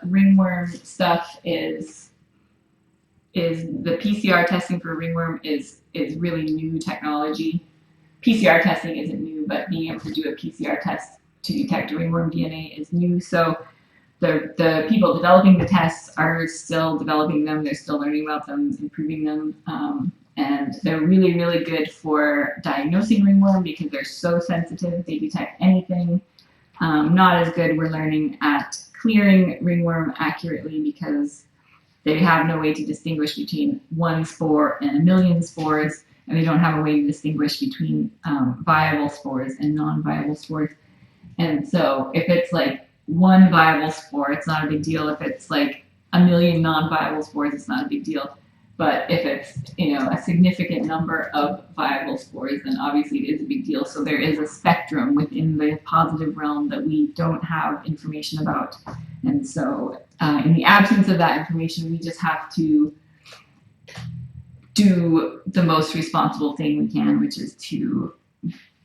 ringworm stuff is the PCR testing for ringworm is really new technology. PCR testing isn't new, but being able to do a PCR test to detect ringworm DNA is new. So the people developing the tests are still developing them. They're still learning about them, improving them, and they're really, really good for diagnosing ringworm because they're so sensitive. They detect anything. Not as good, we're learning, at clearing ringworm accurately, because they have no way to distinguish between 1 spore and a million spores, and they don't have a way to distinguish between viable spores and non-viable spores. And so if it's like 1 viable spore, it's not a big deal. If it's like a million non-viable spores, it's not a big deal. But if it's, a significant number of viable spores, then obviously it is a big deal. So there is a spectrum within the positive realm that we don't have information about. And so in the absence of that information, we just have to do the most responsible thing we can, which is to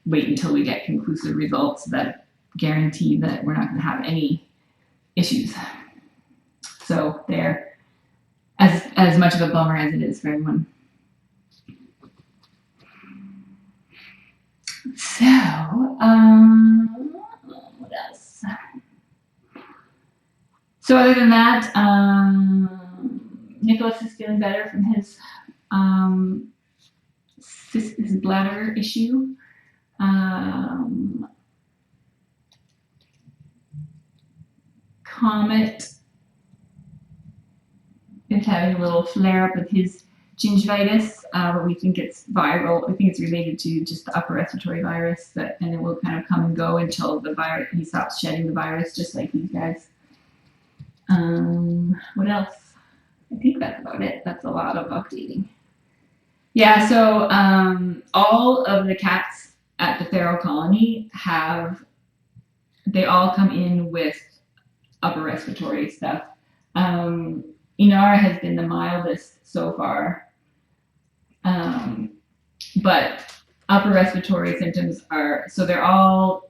wait until we get conclusive results that guarantee that we're not going to have any issues. So there. As much of a bummer as it is for everyone. So, what else? So other than that, Nicholas is feeling better from his bladder issue. Comet is having a little flare up of his gingivitis, but we think it's viral. We think it's related to just the upper respiratory virus, and it will kind of come and go until he stops shedding the virus, just like these guys. What else? I think that's about it. That's a lot of updating. Yeah, so all of the cats at the feral colony they all come in with upper respiratory stuff. Inara has been the mildest so far, but upper respiratory symptoms so they're all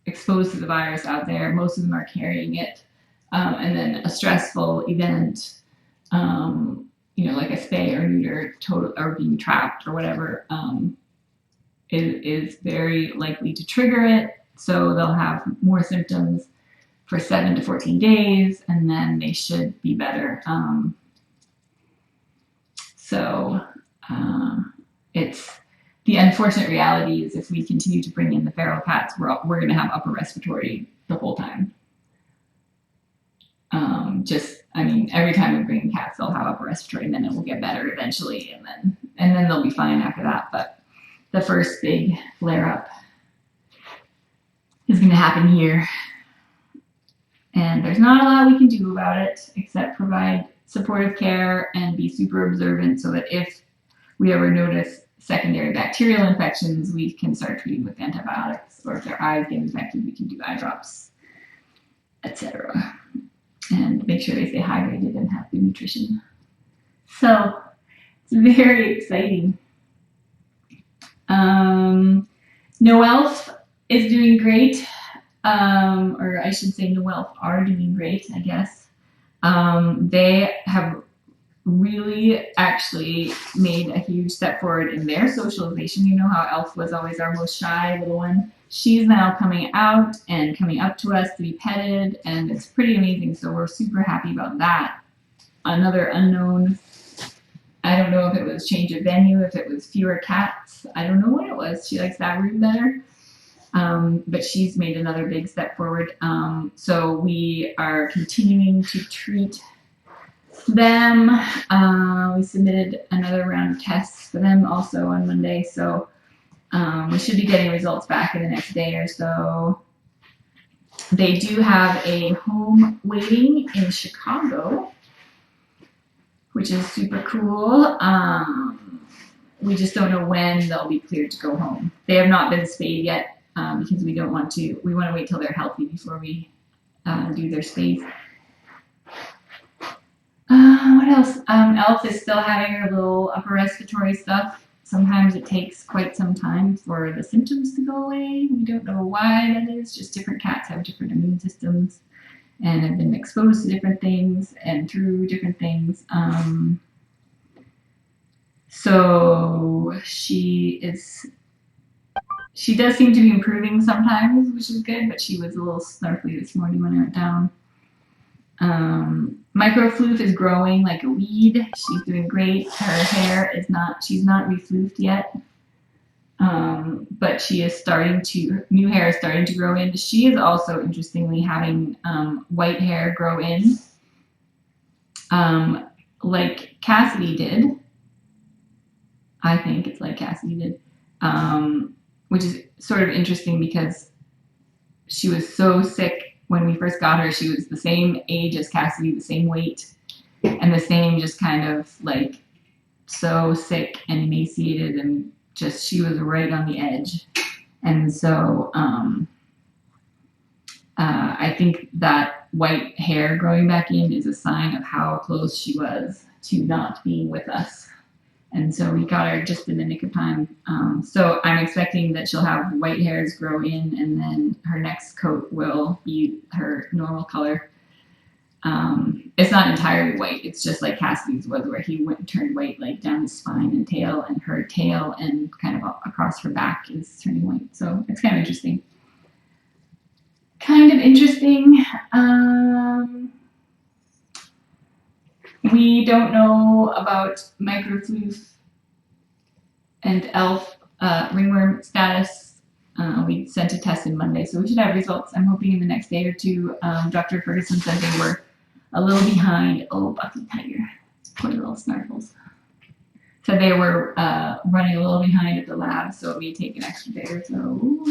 exposed to the virus out there. Most of them are carrying it, and then a stressful event, like a spay or neuter, or being trapped or whatever, is very likely to trigger it. So they'll have more symptoms for 7 to 14 days, and then they should be better. It's the unfortunate reality is if we continue to bring in the feral cats, we're going to have upper respiratory the whole time. Every time we bring in cats, they'll have upper respiratory, and then it will get better eventually, and then they'll be fine after that. But the first big flare up is going to happen here. And there's not a lot we can do about it except provide supportive care and be super observant so that if we ever notice secondary bacterial infections, we can start treating with antibiotics. Or if their eyes get infected, we can do eye drops, etc. And make sure they stay hydrated and have good nutrition. So it's very exciting. Noelf is doing great. Or I should say Noelf are doing great, I guess. They have really actually made a huge step forward in their socialization. You know how Elf was always our most shy little one? She's now coming out and coming up to us to be petted, and it's pretty amazing. So we're super happy about that. Another unknown, I don't know if it was change of venue, if it was fewer cats. I don't know what it was. She likes that room better. But she's made another big step forward. So we are continuing to treat them. We submitted another round of tests for them also on Monday. So we should be getting results back in the next day or so. They do have a home waiting in Chicago, which is super cool. We just don't know when they'll be cleared to go home. They have not been spayed yet. Because we want to wait till they're healthy before we do their space. What else? Elf is still having her little upper respiratory stuff. Sometimes it takes quite some time for the symptoms to go away. We don't know why that is. Just different cats have different immune systems and have been exposed to different things and through different things. So she does seem to be improving sometimes, which is good, but she was a little snarfly this morning when I went down. Microfloof is growing like a weed. She's doing great. Her hair she's not refloofed yet. But new hair is starting to grow in. She is also, interestingly, having white hair grow in, like Cassidy did. I think it's like Cassidy did. Which is sort of interesting because she was so sick when we first got her. She was the same age as Cassidy, the same weight, and the same just kind of like so sick and emaciated, and just she was right on the edge. And so I think that white hair growing back in is a sign of how close she was to not being with us. And so we got her just in the nick of time. So I'm expecting that she'll have white hairs grow in, and then her next coat will be her normal color. It's not entirely white. It's just like Cassidy's was, where he went and turned white, like down his spine and tail, and her tail and kind of across her back is turning white. So it's kind of interesting. We don't know about microfloof and elf ringworm status. We sent a test in Monday, so we should have results. I'm hoping in the next day or two. Dr. Ferguson said they were a little behind. Oh, Bucky Tiger, poor little snarfles. So they were running a little behind at the lab, so it may take an extra day or so.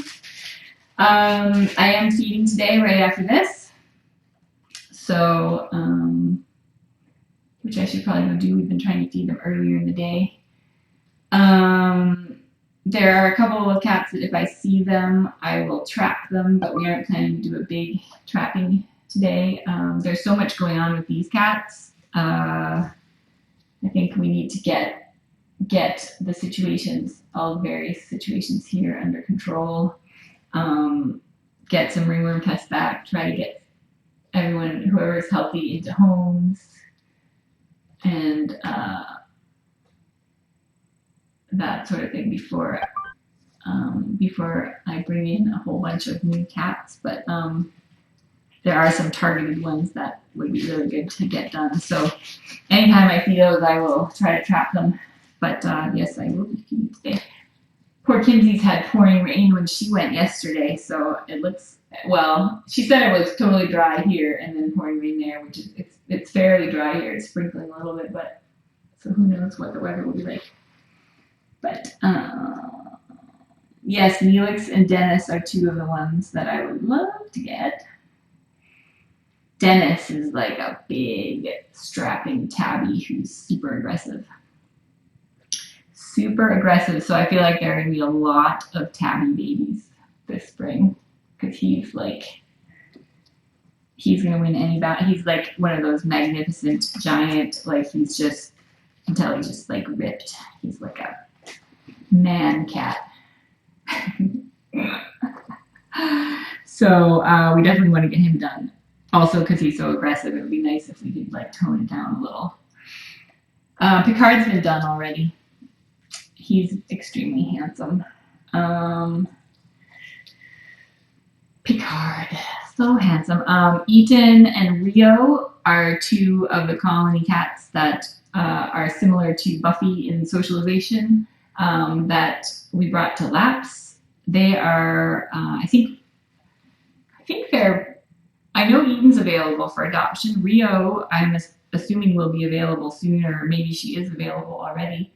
I am feeding today right after this, so which I should probably go do. We've been trying to feed them earlier in the day. There are a couple of cats that if I see them, I will trap them, but we aren't planning to do a big trapping today. There's so much going on with these cats. I think we need to get the situations, all the various situations here under control. Get some ringworm tests back, try to get everyone, whoever is healthy, into homes, and that sort of thing before I bring in a whole bunch of new cats. But there are some targeted ones that would be really good to get done. So anytime I see those, I will try to trap them. But yes, I will be feeding today. Poor Kinsey's had pouring rain when she went yesterday, so it looks, well, she said it was totally dry here and then pouring rain there, which is, it's fairly dry here. It's sprinkling a little bit, but so who knows what the weather will be like. But yes, Neelix and Dennis are two of the ones that I would love to get. Dennis is like a big, strapping tabby who's super aggressive. Super aggressive, so I feel like there are going to be a lot of tabby babies this spring, because he's going to win any battle. He's like one of those magnificent giant, like he's just, until he's just like ripped. He's like a man cat. So we definitely want to get him done. Also, because he's so aggressive, it would be nice if we could like tone it down a little. Picard's been done already. He's extremely handsome. Picard, so handsome. Eaton and Rio are two of the colony cats that are similar to Buffy in Socialization that we brought to Laps. They are, I think they're, I know Eaton's available for adoption. Rio, I'm assuming will be available sooner, or maybe she is available already.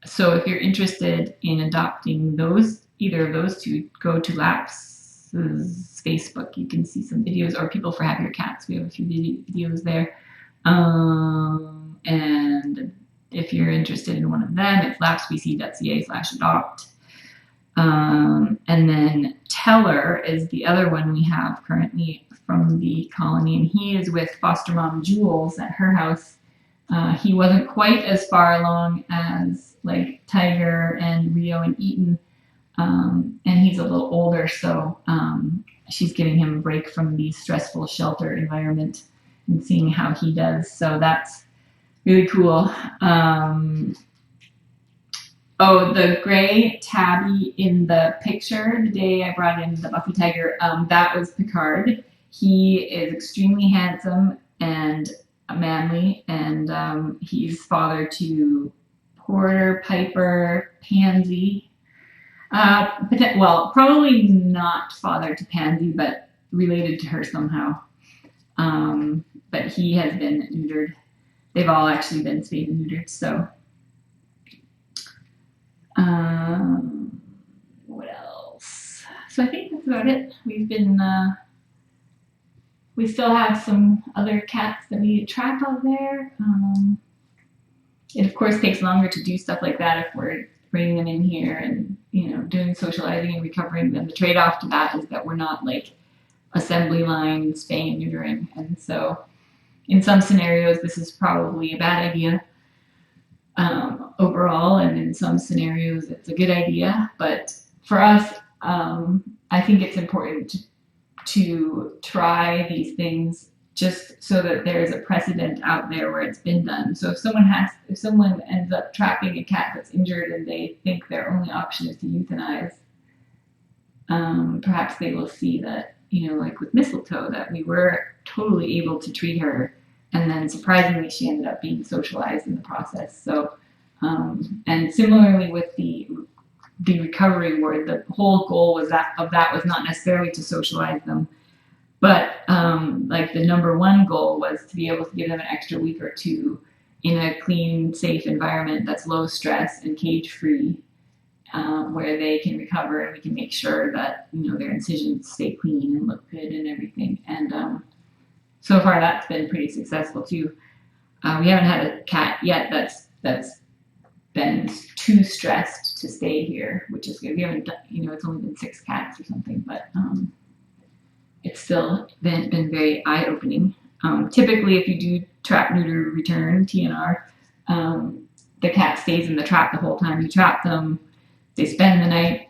So if you're interested in adopting those, either of those two, go to Laps's Facebook. You can see some videos, or People for Happier Cats. We have a few videos there. And if you're interested in one of them, it's lapsbc.ca/adopt. And then Teller is the other one we have currently from the colony, and he is with foster mom Jules at her house. He wasn't quite as far along as like Tiger and Rio and Eaton, and he's a little older, so she's giving him a break from the stressful shelter environment and seeing how he does. So that's really cool. Oh, the gray tabby in the picture, the day I brought in the Buffy Tiger, that was Picard. He is extremely handsome and manly, and he's father to Porter, Piper, Pansy. Well, probably not father to Pansy, but related to her somehow. But he has been neutered. They've all actually been spayed and neutered, so. What else? So I think that's about it. We've been, we still have some other cats that we trap out there. It of course takes longer to do stuff like that if we're bringing them in here and, you know, doing socializing and recovering them. The trade-off to that is that we're not like assembly line spaying and neutering. And so in some scenarios, this is probably a bad idea overall, and in some scenarios, it's a good idea. But for us, I think it's important to try these things just so that there's a precedent out there where it's been done. So if someone ends up trapping a cat that's injured and they think their only option is to euthanize, perhaps they will see that, you know, like with Mistletoe, that we were totally able to treat her, and then surprisingly she ended up being socialized in the process. So, and similarly with the recovery ward, the whole goal was that was not necessarily to socialize them, but like the number one goal was to be able to give them an extra week or two in a clean, safe environment that's low stress and cage free, where they can recover and we can make sure that, you know, their incisions stay clean and look good and everything. And so far that's been pretty successful too. We haven't had a cat yet that's been too stressed to stay here, which is good. We haven't done, you know, it's only been 6 cats or something, but it's still been very eye-opening. Typically, if you do trap, neuter, return, TNR, the cat stays in the trap the whole time you trap them. They spend the night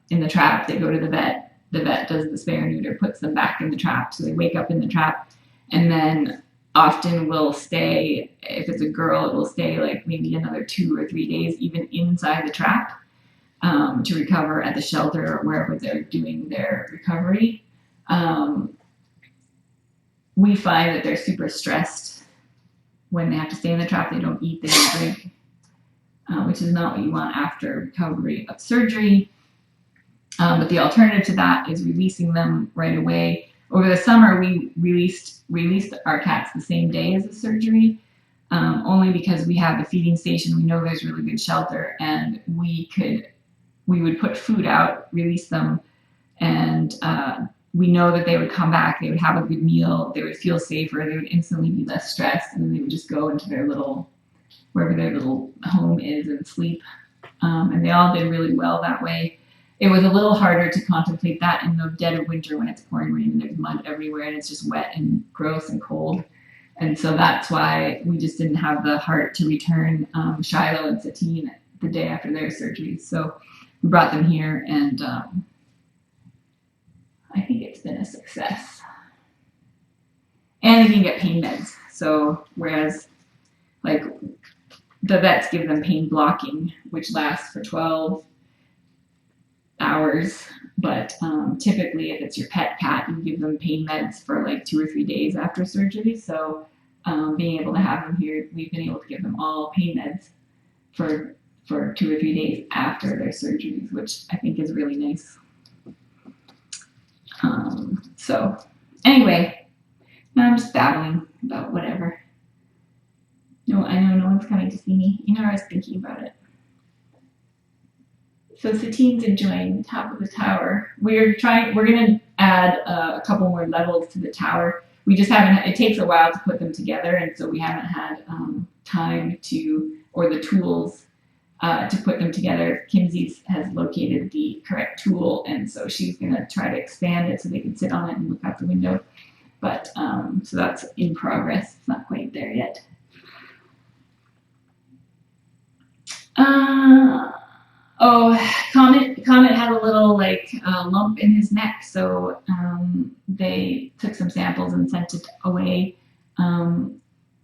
in the trap. They go to the vet. The vet does the spay or neuter, puts them back in the trap. So they wake up in the trap, and then often will stay, if it's a girl, it will stay like maybe another 2 or 3 days even inside the trap to recover at the shelter or wherever they're doing their recovery. We find that they're super stressed when they have to stay in the trap. They don't eat, they don't drink, which is not what you want after recovery of surgery. But the alternative to that is releasing them right away. Over the summer, we released our cats the same day as the surgery, only because we have the feeding station. We know there's really good shelter, and we would put food out, release them, and we know that they would come back, they would have a good meal, they would feel safer, they would instantly be less stressed, and then they would just go into their little, wherever their little home is, and sleep. And they all did really well that way. It was a little harder to contemplate that in the dead of winter when it's pouring rain and there's mud everywhere and it's just wet and gross and cold. And so that's why we just didn't have the heart to return Shiloh and Satine the day after their surgeries. So we brought them here, and I think it's been a success. And they can get pain meds. So whereas like the vets give them pain blocking, which lasts for 12 hours, but typically if it's your pet cat, you give them pain meds for like 2 or 3 days after surgery. So being able to have them here, we've been able to give them all pain meds for 2 or 3 days after their surgeries, which I think is really nice. So anyway, now I'm just babbling about whatever. No, I know no one's coming to see me. You know, I was thinking about it. So Satine's enjoying the top of the tower. We're gonna add a couple more levels to the tower. We just haven't, it takes a while to put them together, and so we haven't had time to, or the tools to put them together. Kinsey has located the correct tool, and so she's gonna try to expand it so they can sit on it and look out the window. But so that's in progress. It's not quite there yet. Comet had a little lump in his neck, so they took some samples and sent it away.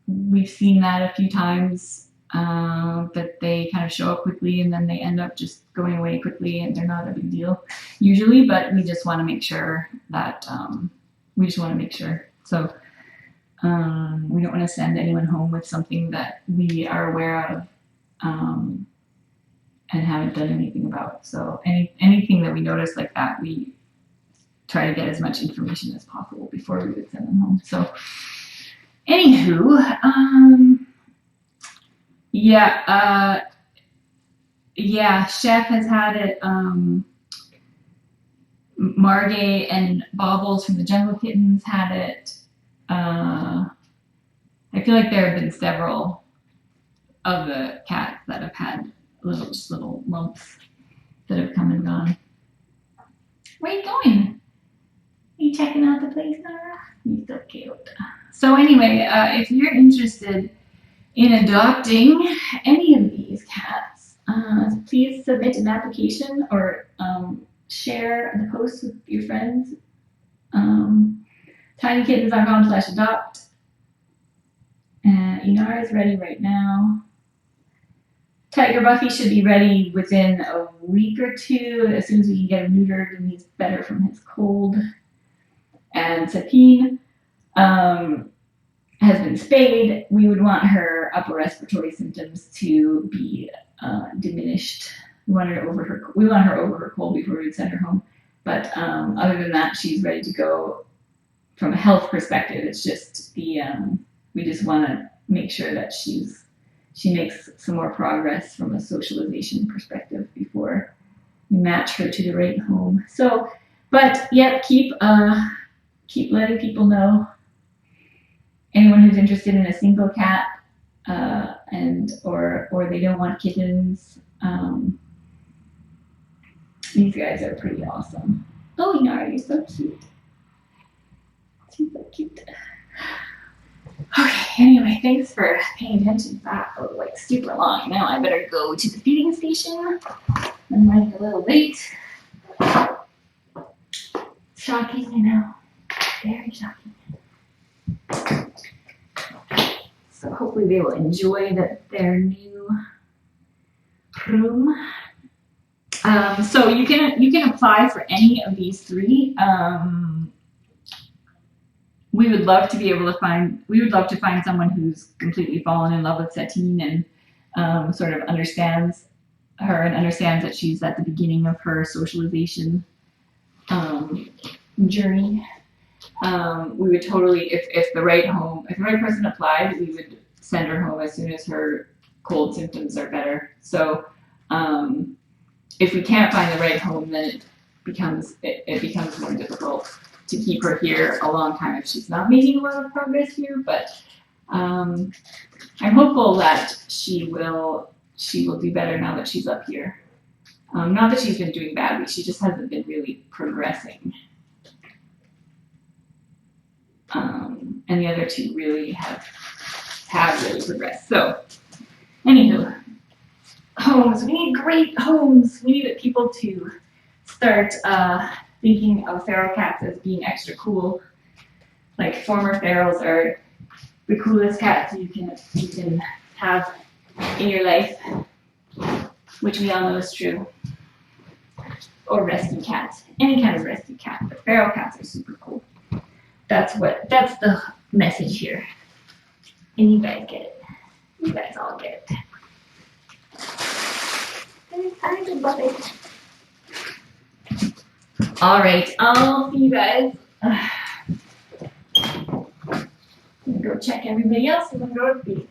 We've seen that a few times, that they kind of show up quickly and then they end up just going away quickly, and they're not a big deal usually, but we just want to make sure that So we don't want to send anyone home with something that we are aware of and haven't done anything about. So anything that we notice like that, we try to get as much information as possible before we would send them home. So anywho, Chef has had it. Margay and Bobbles from the Jungle Kittens had it. I feel like there have been several of the cats that have had little lumps that have come and gone. Where are you going? Are you checking out the place, Nara? You're so cute. So anyway, if you're interested in adopting any of these cats, please submit an application or share the post with your friends. tinykittens.com/adopt. Inara is ready right now. Tiger Buffy should be ready within a week or two, as soon as we can get him neutered and he's better from his cold. And Satine has been spayed. We would want her upper respiratory symptoms to be diminished. We want her over her cold before we would send her home. But other than that, she's ready to go. From a health perspective, it's just we just want to make sure that she makes some more progress from a socialization perspective before we match her to the right home. So, but yep, keep letting people know. Anyone who's interested in a single cat, or they don't want kittens. These guys are pretty awesome. Oh, Inara, you're so cute. She's so cute. Okay, anyway, thanks for paying attention. That was like super long. Now I better go to the feeding station. I'm running a little late. Shocking, I know. Very shocking. So hopefully they will enjoy their new room. So you can apply for any of these three. We would love to find someone who's completely fallen in love with Satine and sort of understands her and understands that she's at the beginning of her socialization journey. We would totally, if the right person applied, we would send her home as soon as her cold symptoms are better. So if we can't find the right home, then it becomes more difficult to keep her here a long time if she's not making a lot of progress here. But I'm hopeful that she will do better now that she's up here. Not that she's been doing badly, she just hasn't been really progressing. And the other two really have really progressed. So, anywho, homes. We need great homes. We need people to start thinking of feral cats as being extra cool. Like former ferals are the coolest cats you can have in your life, which we all know is true. Or rescue cats, any kind of rescue cat, but feral cats are super cool. That's the message here. And you guys get it. You guys all get it. I just love it. All right, I'll see you guys. I'm gonna go check everybody else and then go to feed.